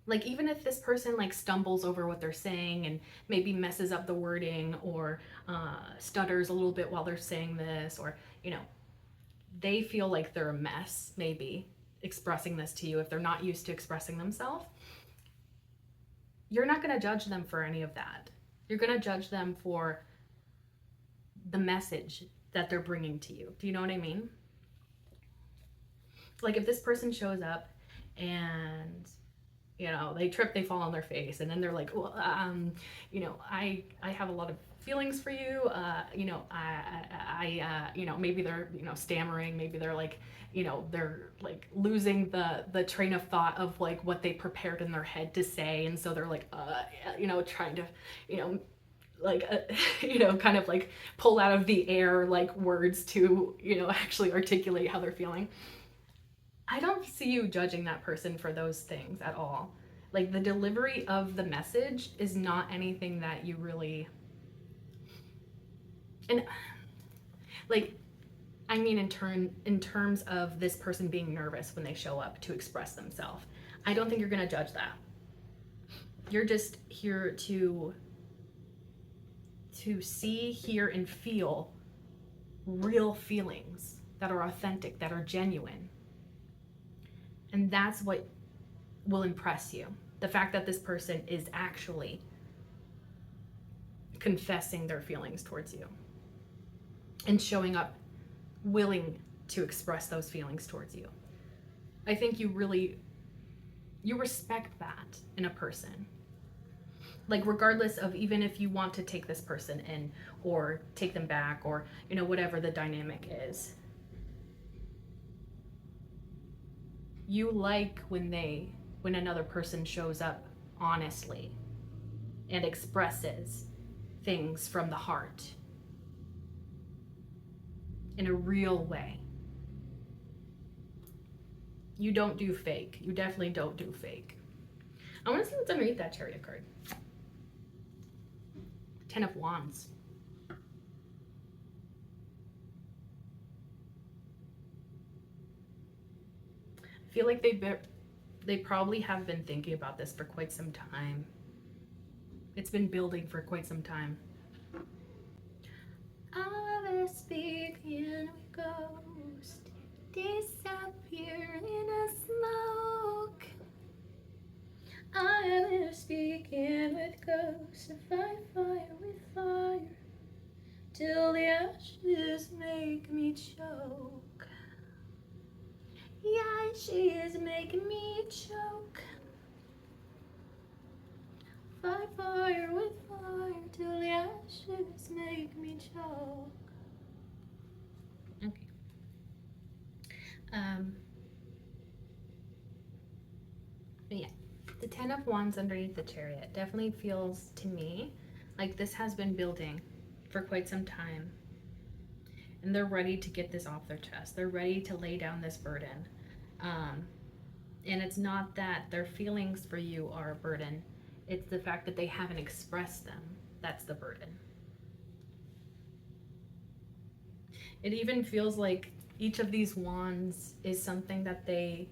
like, even if this person like stumbles over what they're saying and maybe messes up the wording or stutters a little bit while they're saying this, or, you know, they feel like they're a mess, maybe, expressing this to you if they're not used to expressing themselves. You're not going to judge them for any of that. You're going to judge them for the message that they're bringing to you. Do you know what I mean? Like, if this person shows up and, you know, they trip, they fall on their face, and then they're like, well, you know, I have a lot of feelings for you. You know, you know, maybe they're, you know, stammering, maybe they're like, you know, they're like losing the train of thought of like what they prepared in their head to say. And so they're like, you know, trying to, you know, like, you know, kind of like pull out of the air, like words to, you know, actually articulate how they're feeling. I don't see you judging that person for those things at all. Like, the delivery of the message is not anything that you really, and like, I mean, in terms of this person being nervous when they show up to express themselves, I don't think you're gonna judge that. You're just here to see, hear, and feel real feelings that are authentic, that are genuine. And that's what will impress you. The fact that this person is actually confessing their feelings towards you and showing up willing to express those feelings towards you. I think you respect that in a person. Like, regardless of, even if you want to take this person in or take them back, or, you know, whatever the dynamic is, you like when when another person shows up honestly and expresses things from the heart in a real way. You don't do fake. You definitely don't do fake. I want to see what's underneath that Chariot card. Ten of Wands. I feel like they probably have been thinking about this for quite some time. It's been building for quite some time. Others speak in a ghost, disappear in a smoke. I am speaking with ghosts, fight fire with fire, till the ashes make me choke. Yeah, she is making me choke. Fight fire with fire, till the ashes make me choke. Okay. But yeah, the Ten of Wands underneath the Chariot definitely feels to me like this has been building for quite some time. And they're ready to get this off their chest. They're ready to lay down this burden. And it's not that their feelings for you are a burden. It's the fact that they haven't expressed them. That's the burden. It even feels like each of these wands is something that they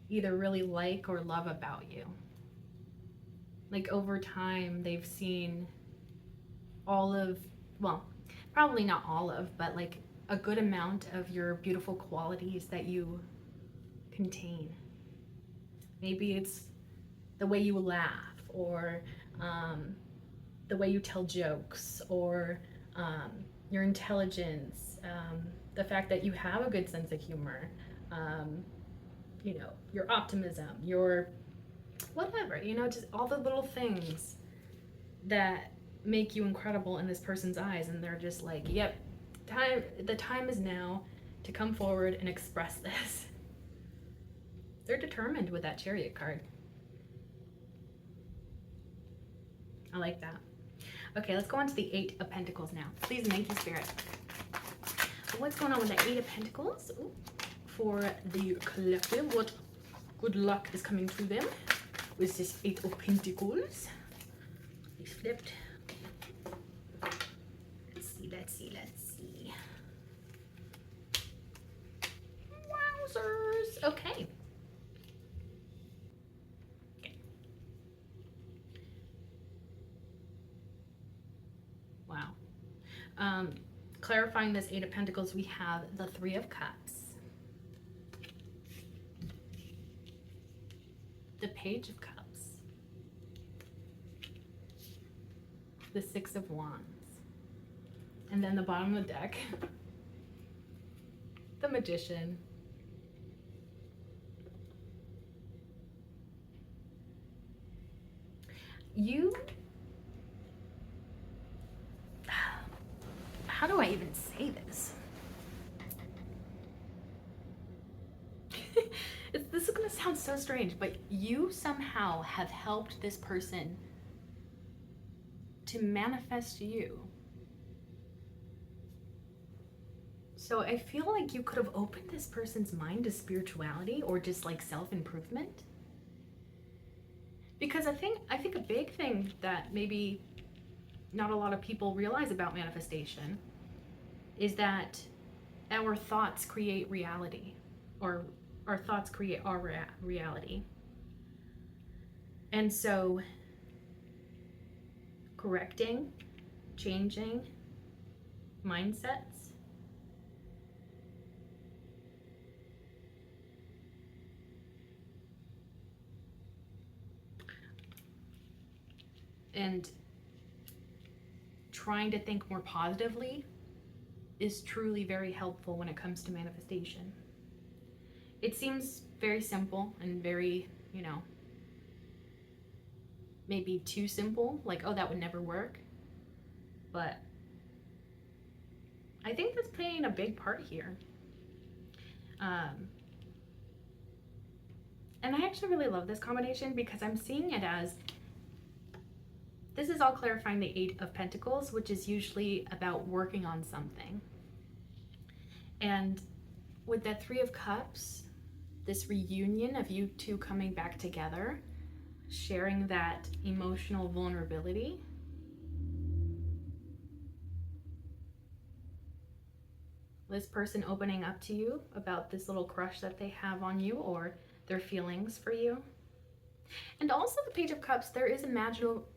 either really like or love about you. Like over time, they've seen all of, well, probably not all of, but like a good amount of your beautiful qualities that you contain. Maybe it's the way you laugh, or the way you tell jokes, or your intelligence, the fact that you have a good sense of humor, you know, your optimism, your whatever, you know, just all the little things that make you incredible in this person's eyes. And they're just like, yep, the time is now to come forward and express this. They're determined with that Chariot card. I like that. Okay, let's go on to the Eight of Pentacles now. Please and thank you, Spirit. What's going on with the Eight of Pentacles? Ooh, for the collective, what good luck is coming to them with this Eight of Pentacles? He's flipped. Let's see. Wowzers. Okay. Wow. Clarifying this Eight of Pentacles, we have the Three of Cups, the Page of Cups, the Six of Wands, and then the bottom of the deck, the Magician. How do I even say this? This is going to sound so strange, but you somehow have helped this person to manifest you. So I feel like you could have opened this person's mind to spirituality or just like self-improvement. Because I think a big thing that maybe not a lot of people realize about manifestation is that our thoughts create reality, or our thoughts create our reality. And so correcting, changing mindsets and trying to think more positively is truly very helpful when it comes to manifestation. It seems very simple and very, you know, maybe too simple, like, oh, that would never work. But I think that's playing a big part here. And I actually really love this combination because I'm seeing it as this is all clarifying the Eight of Pentacles, which is usually about working on something. And with that Three of Cups, this reunion of you two coming back together, sharing that emotional vulnerability. This person opening up to you about this little crush that they have on you or their feelings for you. And also the Page of Cups, there is a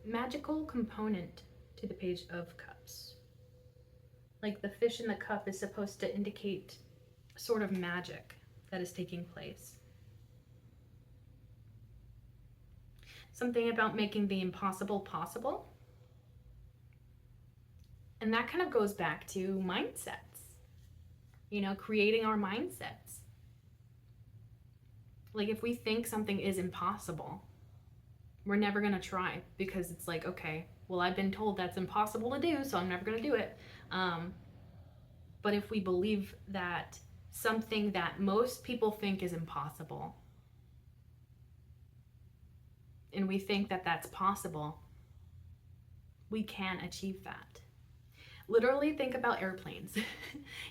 magical component to the Page of Cups. Like the fish in the cup is supposed to indicate sort of magic that is taking place. Something about making the impossible possible. And that kind of goes back to mindsets, you know, creating our mindsets. Like if we think something is impossible, we're never going to try because it's like, okay, well, I've been told that's impossible to do, so I'm never going to do it. But if we believe that something that most people think is impossible, and we think that that's possible, we can achieve that. Literally think about airplanes.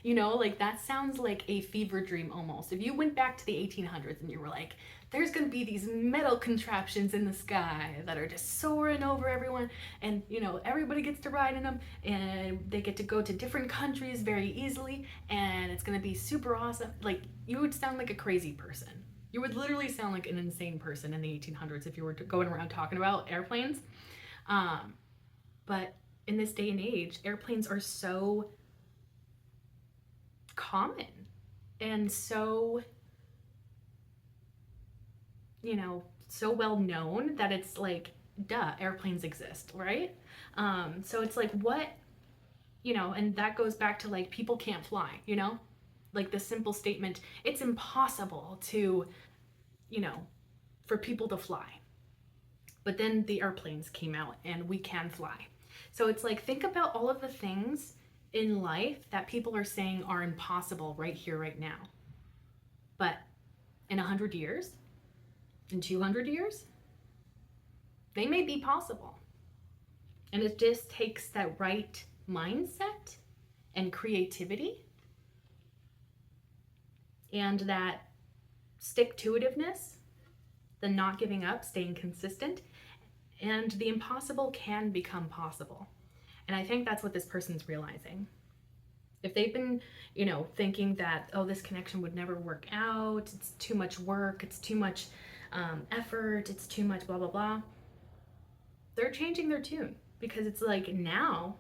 You know, like that sounds like a fever dream almost. If you went back to the 1800s and you were like, there's gonna be these metal contraptions in the sky that are just soaring over everyone, and you know, everybody gets to ride in them, and they get to go to different countries very easily, and it's gonna be super awesome. Like, you would sound like a crazy person. You would literally sound like an insane person in the 1800s if you were going around talking about airplanes. But in this day and age, airplanes are so common and so, you know, so well known that it's like, duh, airplanes exist, right? So it's like, what, you know, and that goes back to like, people can't fly, you know? Like the simple statement, it's impossible to, you know, for people to fly. But then the airplanes came out and we can fly. So it's like, think about all of the things in life that people are saying are impossible right here, right now. But in 100 years, in 200 years, they may be possible. And it just takes that right mindset and creativity and that stick-to-itiveness, the not giving up, staying consistent, and the impossible can become possible. And I think that's what this person's realizing. If they've been, you know, thinking that, oh, this connection would never work out, it's too much work, it's too much effort, it's too much blah, blah, blah, they're changing their tune because it's like now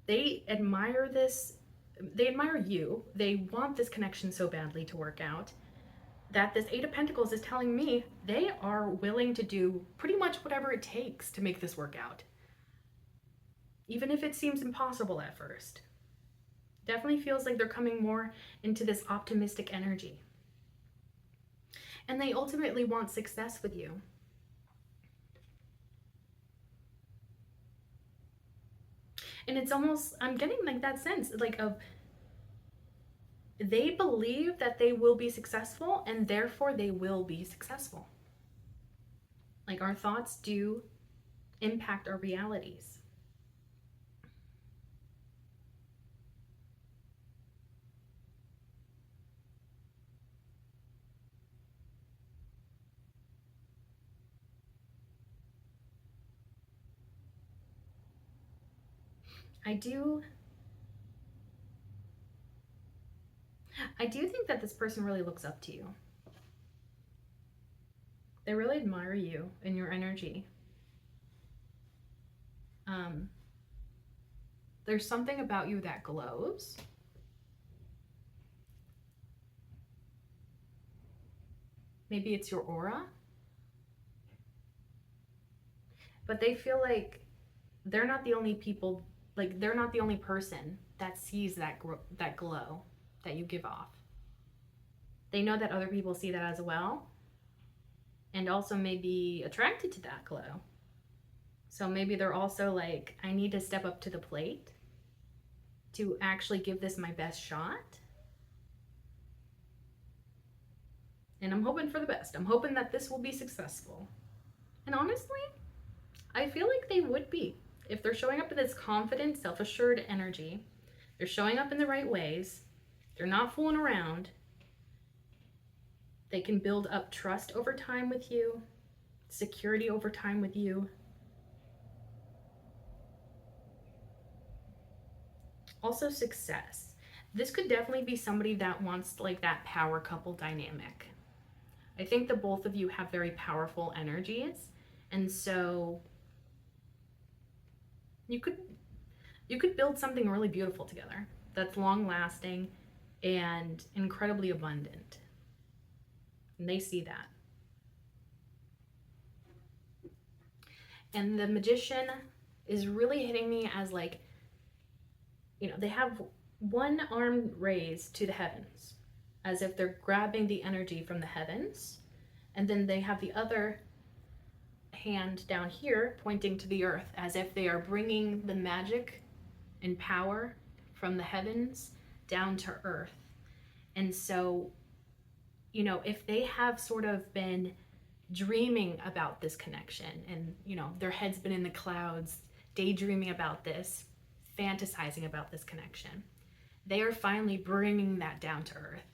they admire this, they admire you, they want this connection so badly to work out that this Eight of Pentacles is telling me they are willing to do pretty much whatever it takes to make this work out. Even if it seems impossible at first. Definitely feels like they're coming more into this optimistic energy. And they ultimately want success with you. And it's almost, I'm getting like that sense, like of, they believe that they will be successful and therefore they will be successful. Like our thoughts do impact our realities. I do think that this person really looks up to you. They really admire you and your energy. There's something about you that glows. Maybe it's your aura. But they feel like they're not the only people, like they're not the only person that sees that glow that you give off. They know that other people see that as well and also may be attracted to that glow. So maybe they're also like, I need to step up to the plate to actually give this my best shot And I'm hoping for the best. I'm hoping that this will be successful. And honestly, I feel like they would be. If they're showing up with this confident, self-assured energy, they're showing up in the right ways, they're not fooling around, they can build up trust over time with you, security over time with you. Also success. This could definitely be somebody that wants like that power couple dynamic. I think the both of you have very powerful energies, and so you could build something really beautiful together that's long lasting and incredibly abundant. And they see that. And the Magician is really hitting me as like, you know, they have one arm raised to the heavens as if they're grabbing the energy from the heavens, and then they have the other hand down here pointing to the earth as if they are bringing the magic and power from the heavens down to earth. And so, you know, if they have sort of been dreaming about this connection and, you know, their head's been in the clouds, daydreaming about this, fantasizing about this connection, they are finally bringing that down to earth.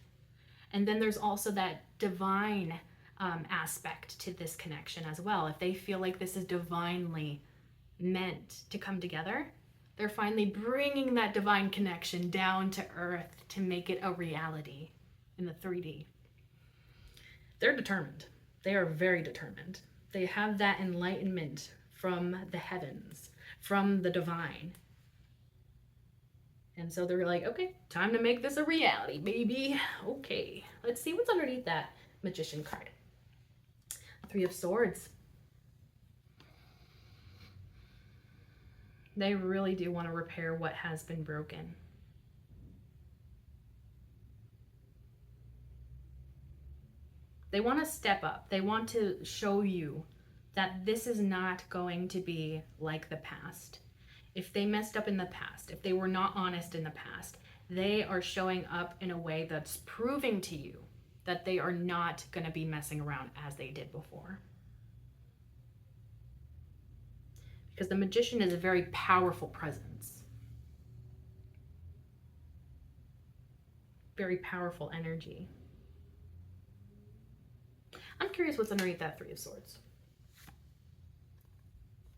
And then there's also that divine aspect to this connection as well. If they feel like this is divinely meant to come together, they're finally bringing that divine connection down to earth to make it a reality in the 3D. They're determined. They are very determined. They have that enlightenment from the heavens, from the divine. And so they're like, okay, time to make this a reality, baby. Okay, let's see what's underneath that Magician card. 3 of Swords. They really do want to repair what has been broken. They want to step up. They want to show you that this is not going to be like the past. If they messed up in the past, if they were not honest in the past, they are showing up in a way that's proving to you that they are not going to be messing around as they did before. Because the Magician is a very powerful presence. Very powerful energy. I'm curious what's underneath that 3 of Swords.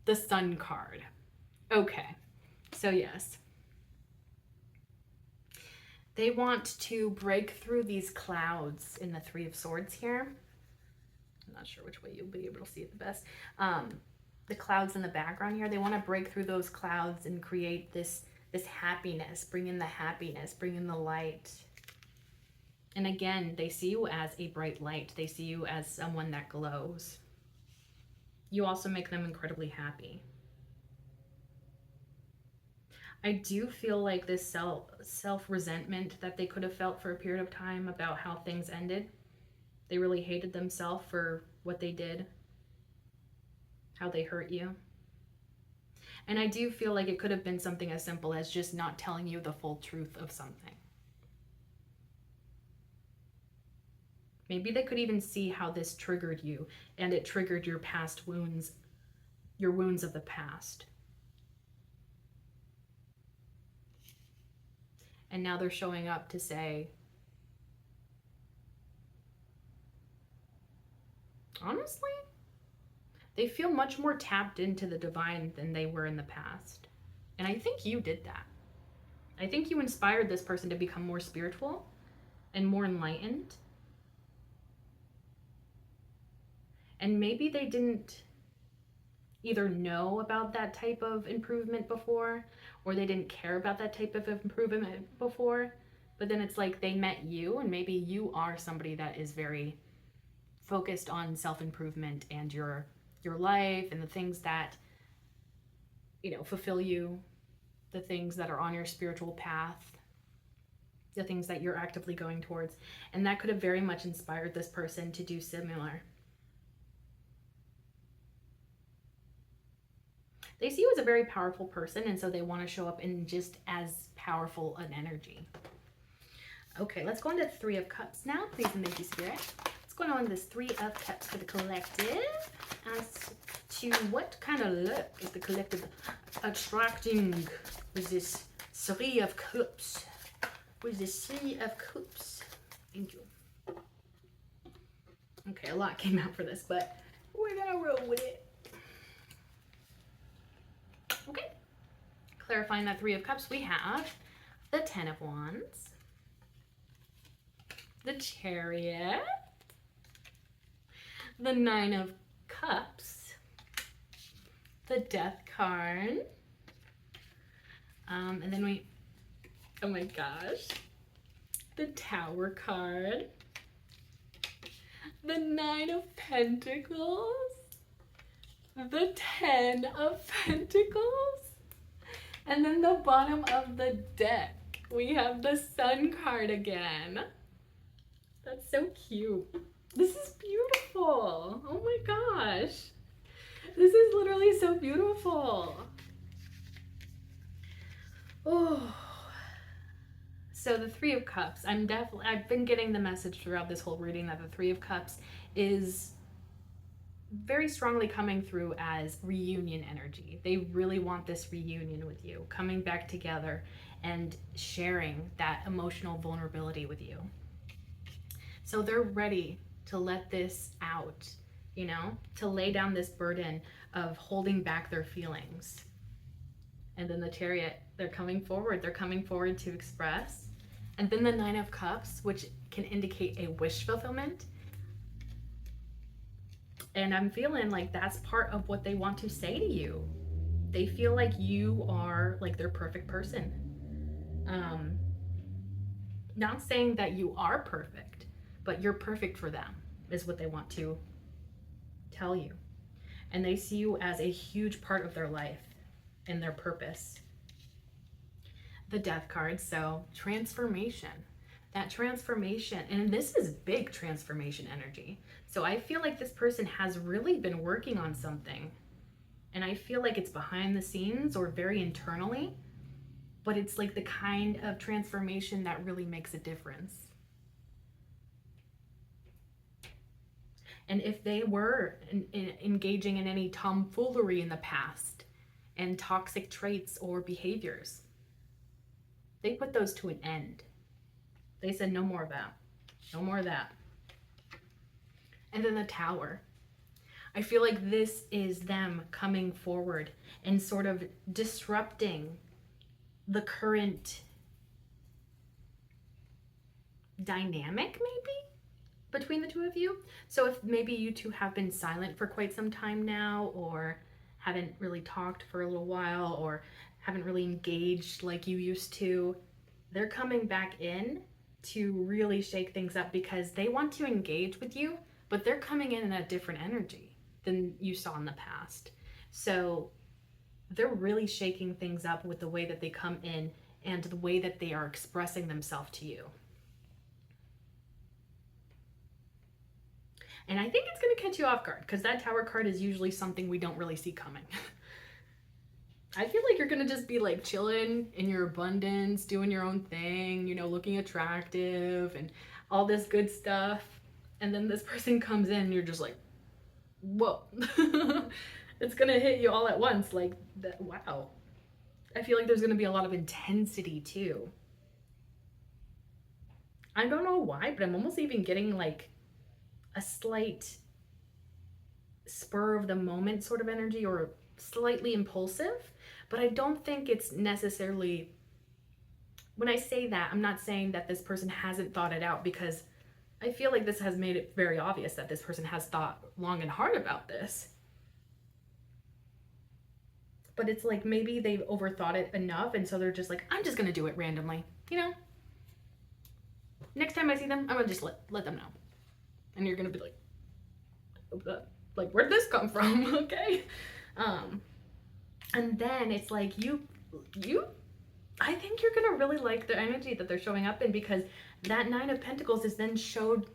The Sun card. Okay, so yes. They want to break through these clouds in the 3 of Swords here. I'm not sure which way you'll be able to see it the best. The clouds in the background here, they want to break through those clouds and create this happiness, bring in the happiness, bring in the light. And again, they see you as a bright light. They see you as someone that glows. You also make them incredibly happy. I do feel like this self-resentment that they could have felt for a period of time about how things ended. They really hated themselves for what they did, how they hurt you. And I do feel like it could have been something as simple as just not telling you the full truth of something. Maybe they could even see how this triggered you, and it triggered your past wounds, your wounds of the past. And now they're showing up to say, honestly, they feel much more tapped into the divine than they were in the past. And I think you did that. I think you inspired this person to become more spiritual and more enlightened. And maybe they didn't either know about that type of improvement before, or they didn't care about that type of improvement before. But then it's like they met you, and maybe you are somebody that is very focused on self-improvement and your life and the things that, you know, fulfill you, the things that are on your spiritual path, the things that you're actively going towards. And that could have very much inspired this person to do similar. They see you as a very powerful person, and so they want to show up in just as powerful an energy. Okay, let's go into 3 of Cups now. Please and thank you, Spirit. Let's going on with this Three of Cups for the collective? As to what kind of look is the collective attracting with this Three of Cups? With this Three of Cups. Thank you. Okay, a lot came out for this, but we're gonna roll with it. Okay. Clarifying that Three of Cups, we have the Ten of Wands, the Chariot, the Nine of Cups, the Death card, and then we, oh my gosh, the Tower card, the Nine of Pentacles, the Ten of Pentacles, and then the bottom of the deck, we have the Sun card again. That's so cute. This is beautiful. Oh my gosh. This is literally so beautiful. Oh. So the Three of Cups, I've been getting the message throughout this whole reading that the Three of Cups is very strongly coming through as reunion energy. They really want this reunion with you, coming back together and sharing that emotional vulnerability with you. So they're ready to let this out, you know, to lay down this burden of holding back their feelings. And then the Chariot, they're coming forward to express. And then the Nine of Cups, which can indicate a wish fulfillment. And I'm feeling like that's part of what they want to say to you. They feel like you are like their perfect person. Not saying that you are perfect, but you're perfect for them is what they want to tell you. And they see you as a huge part of their life and their purpose. The Death card, so transformation. That transformation, and this is big transformation energy. So I feel like this person has really been working on something. And I feel like it's behind the scenes or very internally, but it's like the kind of transformation that really makes a difference. And if they were engaging in any tomfoolery in the past and toxic traits or behaviors, they put those to an end. They said, no more of that. No more of that. And then the Tower. I feel like this is them coming forward and sort of disrupting the current dynamic, maybe, between the two of you. So if maybe you two have been silent for quite some time now, or haven't really talked for a little while, or haven't really engaged like you used to, they're coming back in to really shake things up because they want to engage with you, but they're coming in a different energy than you saw in the past. So they're really shaking things up with the way that they come in and the way that they are expressing themselves to you. And I think it's going to catch you off guard because that Tower card is usually something we don't really see coming. I feel like you're going to just be like chilling in your abundance, doing your own thing, you know, looking attractive and all this good stuff. And then this person comes in and you're just like, whoa. It's going to hit you all at once. Like, that, wow. I feel like there's going to be a lot of intensity too. I don't know why, but I'm almost even getting like a slight spur of the moment sort of energy or slightly impulsive, but I don't think it's necessarily, when I say that, I'm not saying that this person hasn't thought it out, because I feel like this has made it very obvious that this person has thought long and hard about this. But it's like maybe they've overthought it enough, and so they're just like, I'm just gonna do it randomly, you know? Next time I see them, I'm gonna just let them know. And you're gonna be like, where'd this come from? Okay. And then it's like I think you're gonna really like the energy that they're showing up in, because that Nine of Pentacles is then showed.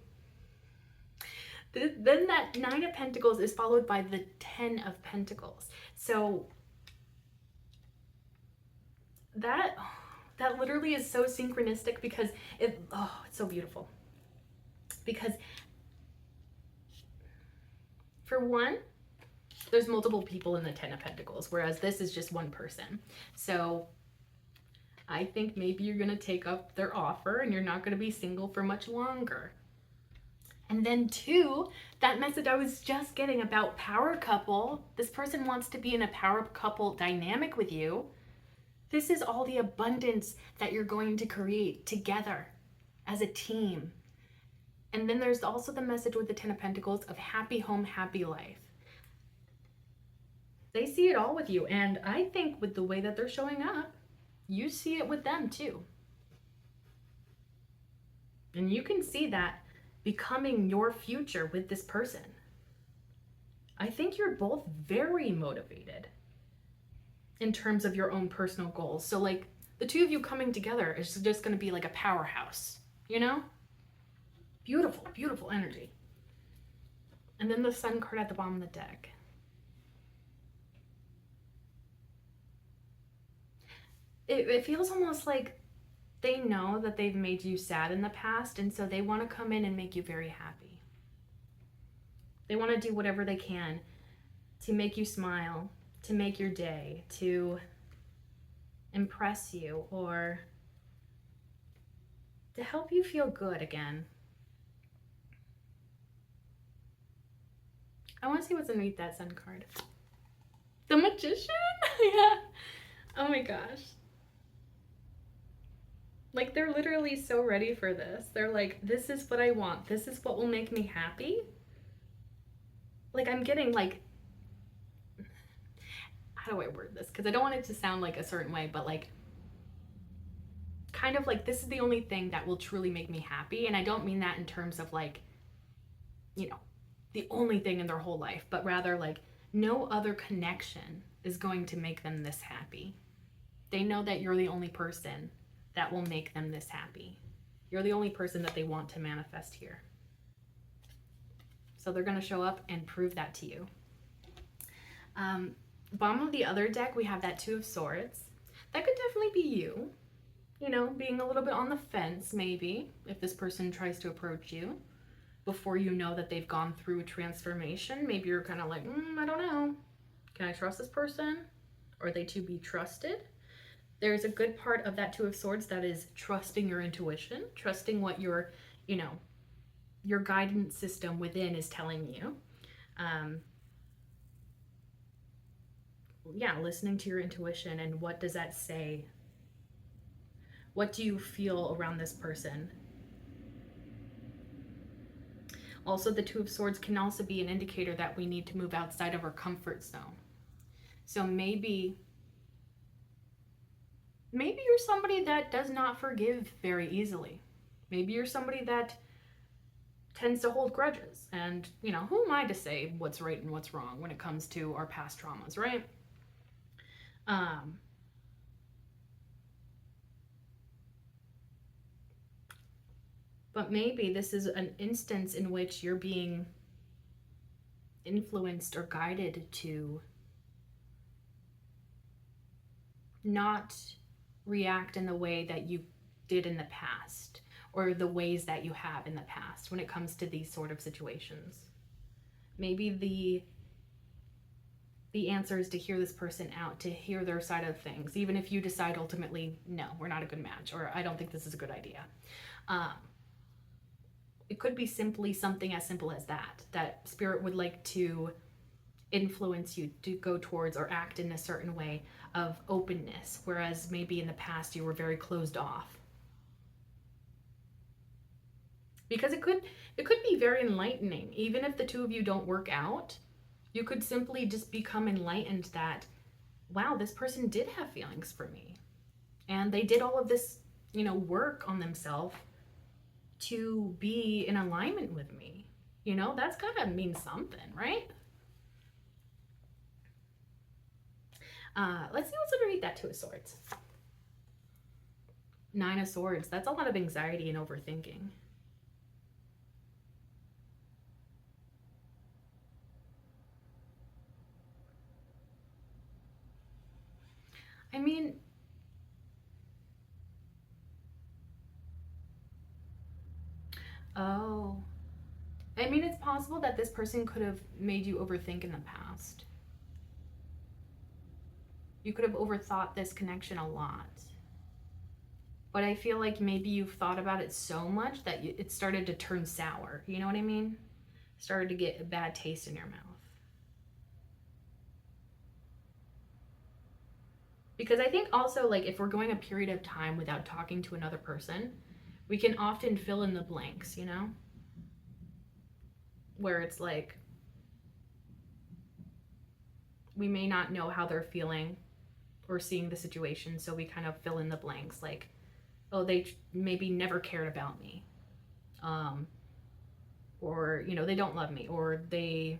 Then that Nine of Pentacles is followed by the 10 of Pentacles. So that literally is so synchronistic, because it's so beautiful. Because For one, there's multiple people in the Ten of Pentacles, whereas this is just one person. So I think maybe you're going to take up their offer and you're not going to be single for much longer. And then two, that message I was just getting about power couple, this person wants to be in a power couple dynamic with you. This is all the abundance that you're going to create together as a team. And then there's also the message with the Ten of Pentacles of happy home, happy life. They see it all with you. And I think with the way that they're showing up, you see it with them too. And you can see that becoming your future with this person. I think you're both very motivated in terms of your own personal goals. So like the two of you coming together is just going to be like a powerhouse, you know? Beautiful, beautiful energy. And then the Sun card at the bottom of the deck. It feels almost like they know that they've made you sad in the past, and so they want to come in and make you very happy. They want to do whatever they can to make you smile, to make your day, to impress you, or to help you feel good again. I want to see what's underneath that Sun card. The Magician? Yeah. Oh my gosh. Like, they're literally so ready for this. They're like, this is what I want. This is what will make me happy. Like, I'm getting like, how do I word this? Because I don't want it to sound like a certain way, but like, kind of like, this is the only thing that will truly make me happy. And I don't mean that in terms of like, you know, the only thing in their whole life, but rather like, no other connection is going to make them this happy. They know that you're the only person that will make them this happy. You're the only person that they want to manifest here. So they're going to show up and prove that to you. Bottom of the other deck, we have that Two of Swords. That could definitely be you. You know, being a little bit on the fence, maybe, if this person tries to approach you before you know that they've gone through a transformation. Maybe you're kind of like, I don't know. Can I trust this person? Are they to be trusted? There's a good part of that Two of Swords that is trusting your intuition, trusting what your, you know, your guidance system within is telling you. Yeah, listening to your intuition and what does that say? What do you feel around this person? Also, the Two of Swords can also be an indicator that we need to move outside of our comfort zone. So maybe you're somebody that does not forgive very easily. Maybe you're somebody that tends to hold grudges. And, you know, who am I to say what's right and what's wrong when it comes to our past traumas, right? But maybe this is an instance in which you're being influenced or guided to not react in the way that you did in the past, or the ways that you have in the past when it comes to these sort of situations. Maybe the answer is to hear this person out, to hear their side of things, even if you decide ultimately, no, we're not a good match, or I don't think this is a good idea. It could be simply something as simple as that spirit would like to influence you to go towards or act in a certain way of openness, whereas maybe in the past you were very closed off. Because it could be very enlightening. Even if the two of you don't work out, you could simply just become enlightened that, wow, this person did have feelings for me. And they did all of this, you know, work on themselves to be in alignment with me. You know, that's gotta mean something, right? Let's see what's underneath that Two of Swords. Nine of Swords. That's a lot of anxiety and overthinking. I mean, oh, I mean, it's possible that this person could have made you overthink in the past. You could have overthought this connection a lot. But I feel like maybe you've thought about it so much that it started to turn sour. You know what I mean? Started to get a bad taste in your mouth. Because I think also, like, if we're going a period of time without talking to another person, we can often fill in the blanks, you know? Where it's like, we may not know how they're feeling or seeing the situation, so we kind of fill in the blanks, like, oh, they maybe never cared about me, or, you know, they don't love me, or they,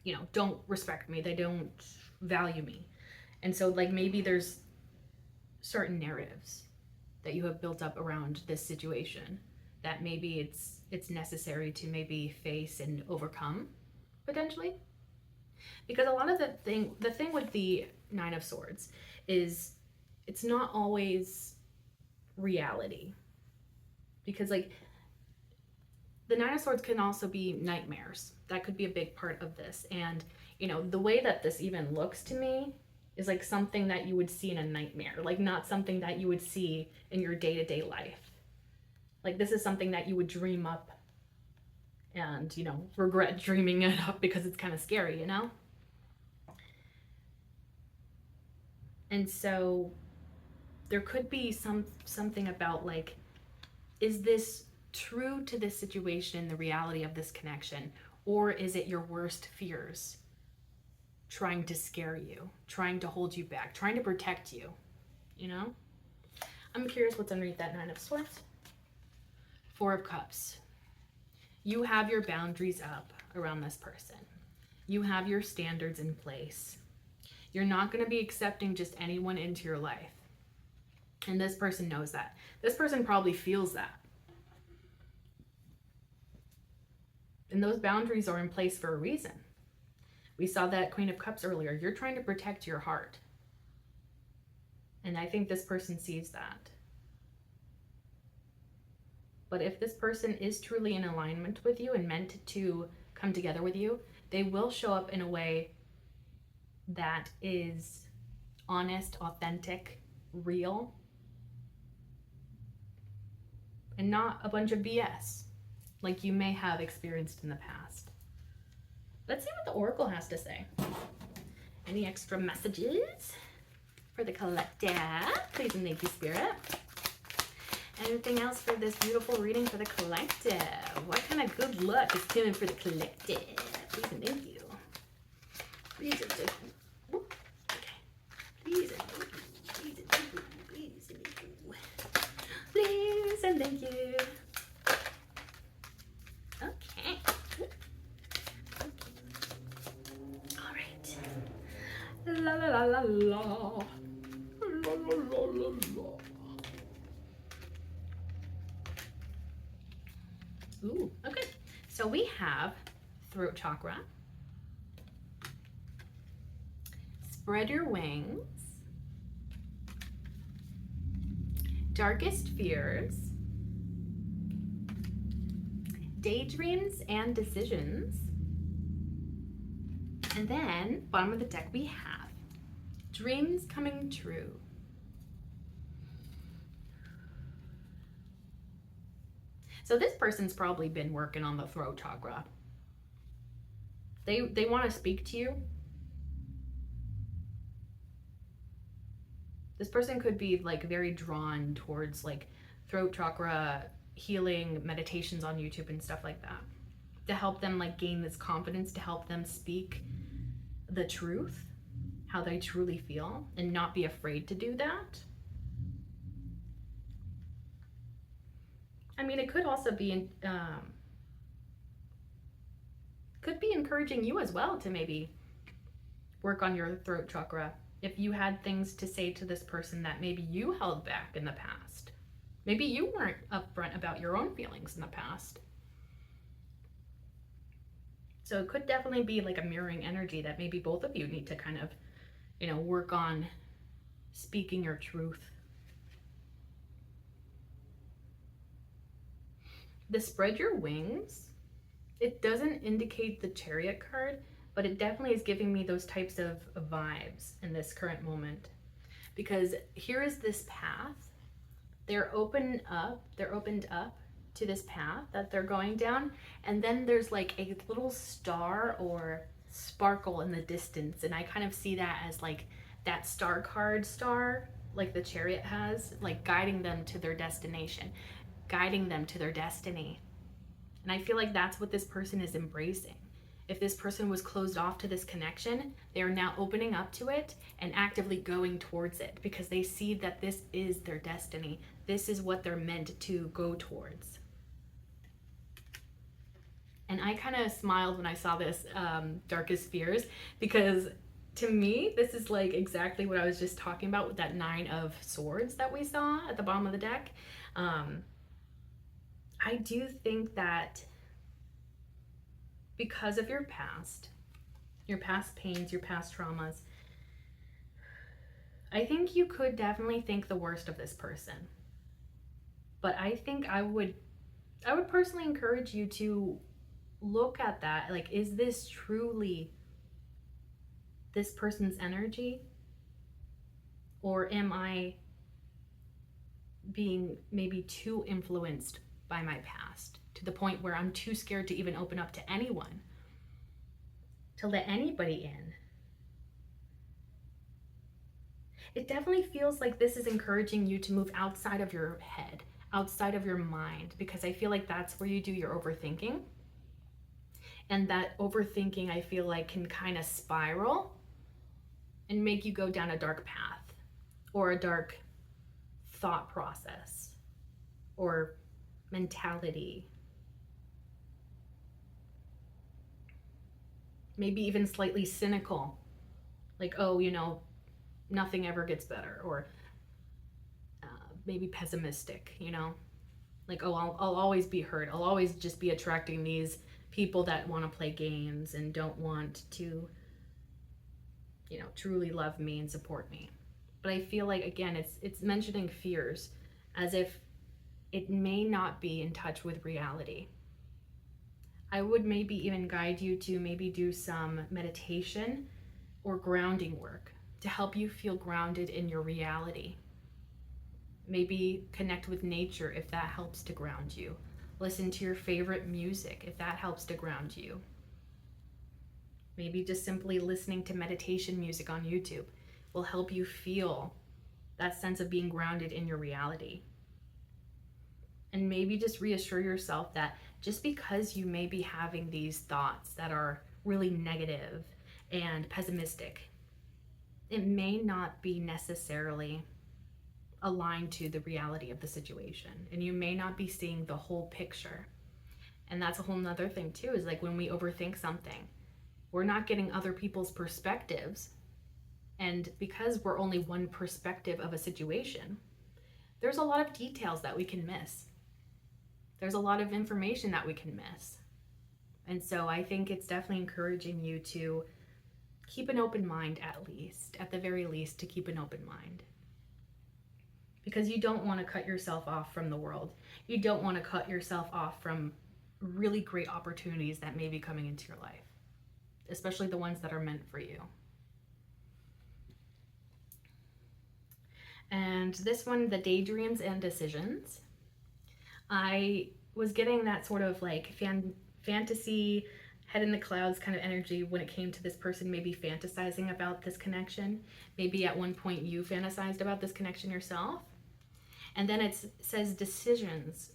you know, don't respect me, they don't value me. And so, like, maybe there's certain narratives that you have built up around this situation that maybe it's necessary to maybe face and overcome, potentially. Because a lot of the thing with the Nine of Swords is it's not always reality. Because, like, the Nine of Swords can also be nightmares. That could be a big part of this. And, you know, the way that this even looks to me is like something that you would see in a nightmare, like not something that you would see in your day-to-day life. Like, this is something that you would dream up and, you know, regret dreaming it up because it's kind of scary, you know? And so there could be something about, like, is this true to this situation, the reality of this connection, or is it your worst fears trying to scare you, trying to hold you back, trying to protect you, you know? I'm curious what's underneath that Nine of Swords. Four of Cups. You have your boundaries up around this person. You have your standards in place. You're not going to be accepting just anyone into your life. And this person knows that. This person probably feels that. And those boundaries are in place for a reason. We saw that Queen of Cups earlier. You're trying to protect your heart. And I think this person sees that. But if this person is truly in alignment with you and meant to come together with you, they will show up in a way that is honest, authentic, real, and not a bunch of BS like you may have experienced in the past. Let's see what the Oracle has to say. Any extra messages for the collective? Please and thank you, Spirit. Anything else for this beautiful reading for the collective? What kind of good luck is coming for the collective? Please and thank you. Please and thank you. Okay. Please and thank you. Please and thank you. Please and thank you. Please and thank you. Okay. All right. La la la la la. La la la la la. Ooh, okay. So we have throat chakra. Spread your wings. Darkest fears. Daydreams and decisions. And then, bottom of the deck, we have dreams coming true. So this person's probably been working on the throat chakra. They want to speak to you. This person could be like very drawn towards like throat chakra healing meditations on YouTube and stuff like that, to help them like gain this confidence, to help them speak the truth, how they truly feel, and not be afraid to do that. I mean, it could also be could be encouraging you as well to maybe work on your throat chakra if you had things to say to this person that maybe you held back in the past. Maybe you weren't upfront about your own feelings in the past. So it could definitely be like a mirroring energy that maybe both of you need to kind of, you know, work on speaking your truth. The spread your wings. It doesn't indicate the Chariot card, but it definitely is giving me those types of vibes in this current moment. Because here is this path. They're opened up to this path that they're going down, and then there's like a little star or sparkle in the distance, and I kind of see that as like that star card star, like the Chariot has, like guiding them to their destination, guiding them to their destiny. And I feel like that's what this person is embracing. If this person was closed off to this connection, they are now opening up to it and actively going towards it because they see that this is their destiny. This is what they're meant to go towards. And I kind of smiled when I saw this Darkest Fears, because to me, this is like exactly what I was just talking about with that 9 of Swords that we saw at the bottom of the deck. I do think that because of your past pains, your past traumas, I think you could definitely think the worst of this person. But I think I would personally encourage you to look at that. Like, is this truly this person's energy? Or am I being maybe too influenced by my past to the point where I'm too scared to even open up to anyone, to let anybody in? It definitely feels like this is encouraging you to move outside of your head, outside of your mind, because I feel like that's where you do your overthinking. And that overthinking, I feel like, can kind of spiral and make you go down a dark path or a dark thought process or mentality. Maybe even slightly cynical. Like, oh, nothing ever gets better. Or maybe pessimistic, Like, oh, I'll always be hurt. I'll always just be attracting these people that want to play games and don't want to, truly love me and support me. But I feel like, again, it's mentioning fears as if it may not be in touch with reality. I would maybe even guide you to maybe do some meditation or grounding work to help you feel grounded in your reality. Maybe connect with nature if that helps to ground you. Listen to your favorite music if that helps to ground you. Maybe just simply listening to meditation music on YouTube will help you feel that sense of being grounded in your reality. And maybe just reassure yourself that just because you may be having these thoughts that are really negative and pessimistic, it may not be necessarily aligned to the reality of the situation, and you may not be seeing the whole picture. And that's a whole nother thing too, is like when we overthink something, we're not getting other people's perspectives. And because we're only one perspective of a situation, there's a lot of details that we can miss. There's a lot of information that we can miss. And so I think it's definitely encouraging you to keep an open mind, at the very least, to keep an open mind. Because you don't want to cut yourself off from the world. You don't want to cut yourself off from really great opportunities that may be coming into your life, especially the ones that are meant for you. And this one, the daydreams and decisions. I was getting that sort of like fantasy, head in the clouds kind of energy when it came to this person maybe fantasizing about this connection. Maybe at one point you fantasized about this connection yourself. And then it says decisions,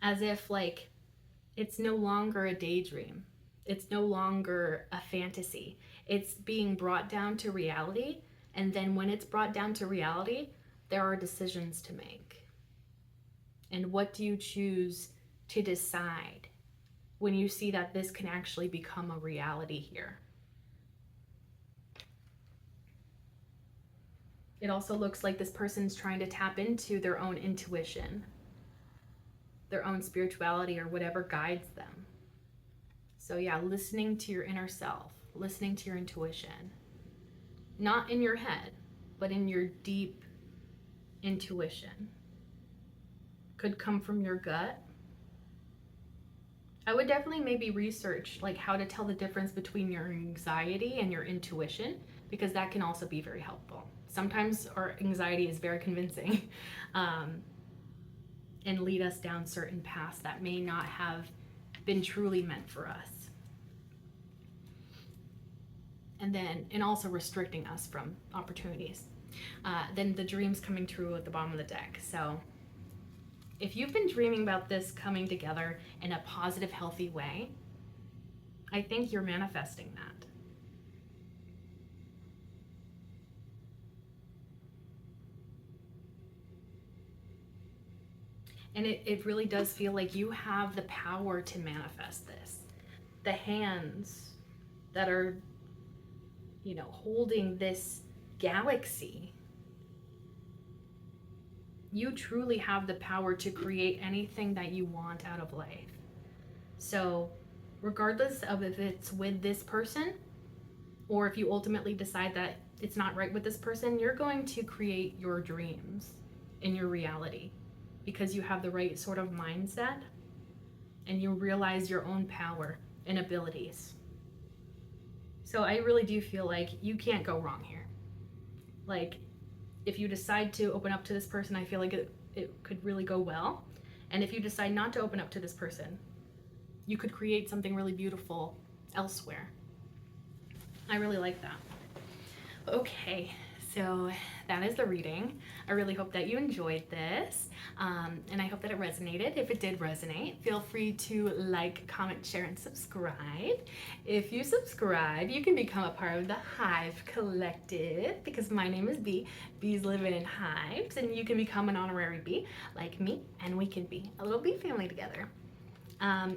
as if like it's no longer a daydream. It's no longer a fantasy. It's being brought down to reality. And then when it's brought down to reality, there are decisions to make. And what do you choose to decide when you see that this can actually become a reality here? It also looks like this person's trying to tap into their own intuition, their own spirituality, or whatever guides them. So yeah, listening to your inner self, listening to your intuition, not in your head, but in your deep intuition. Could come from your gut, I would definitely maybe research like how to tell the difference between your anxiety and your intuition, because that can also be very helpful. Sometimes our anxiety is very convincing um, and lead us down certain paths that may not have been truly meant for us. And also restricting us from opportunities. Then the dreams coming true at the bottom of the deck. So if you've been dreaming about this coming together in a positive, healthy way, I think you're manifesting that. And it really does feel like you have the power to manifest this. The hands that are, holding this galaxy, you truly have the power to create anything that you want out of life. So, regardless of if it's with this person or if you ultimately decide that it's not right with this person, you're going to create your dreams in your reality because you have the right sort of mindset and you realize your own power and abilities. So I really do feel like you can't go wrong here. Like, if you decide to open up to this person, I feel like it could really go well. And if you decide not to open up to this person, you could create something really beautiful elsewhere. I really like that. Okay, so that is the reading. I really hope that you enjoyed this, and I hope that it resonated. If it did resonate, feel free to like, comment, share, and subscribe. If you subscribe, you can become a part of the Hive Collective, because my name is Bee. Bees live in hives, and you can become an honorary bee like me, and we can be a little bee family together.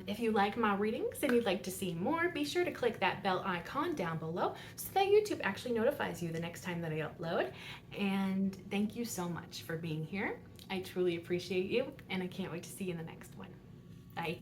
If you like my readings and you'd like to see more, be sure to click that bell icon down below so that YouTube actually notifies you the next time that I upload. And thank you so much for being here. I truly appreciate you, and I can't wait to see you in the next one. Bye.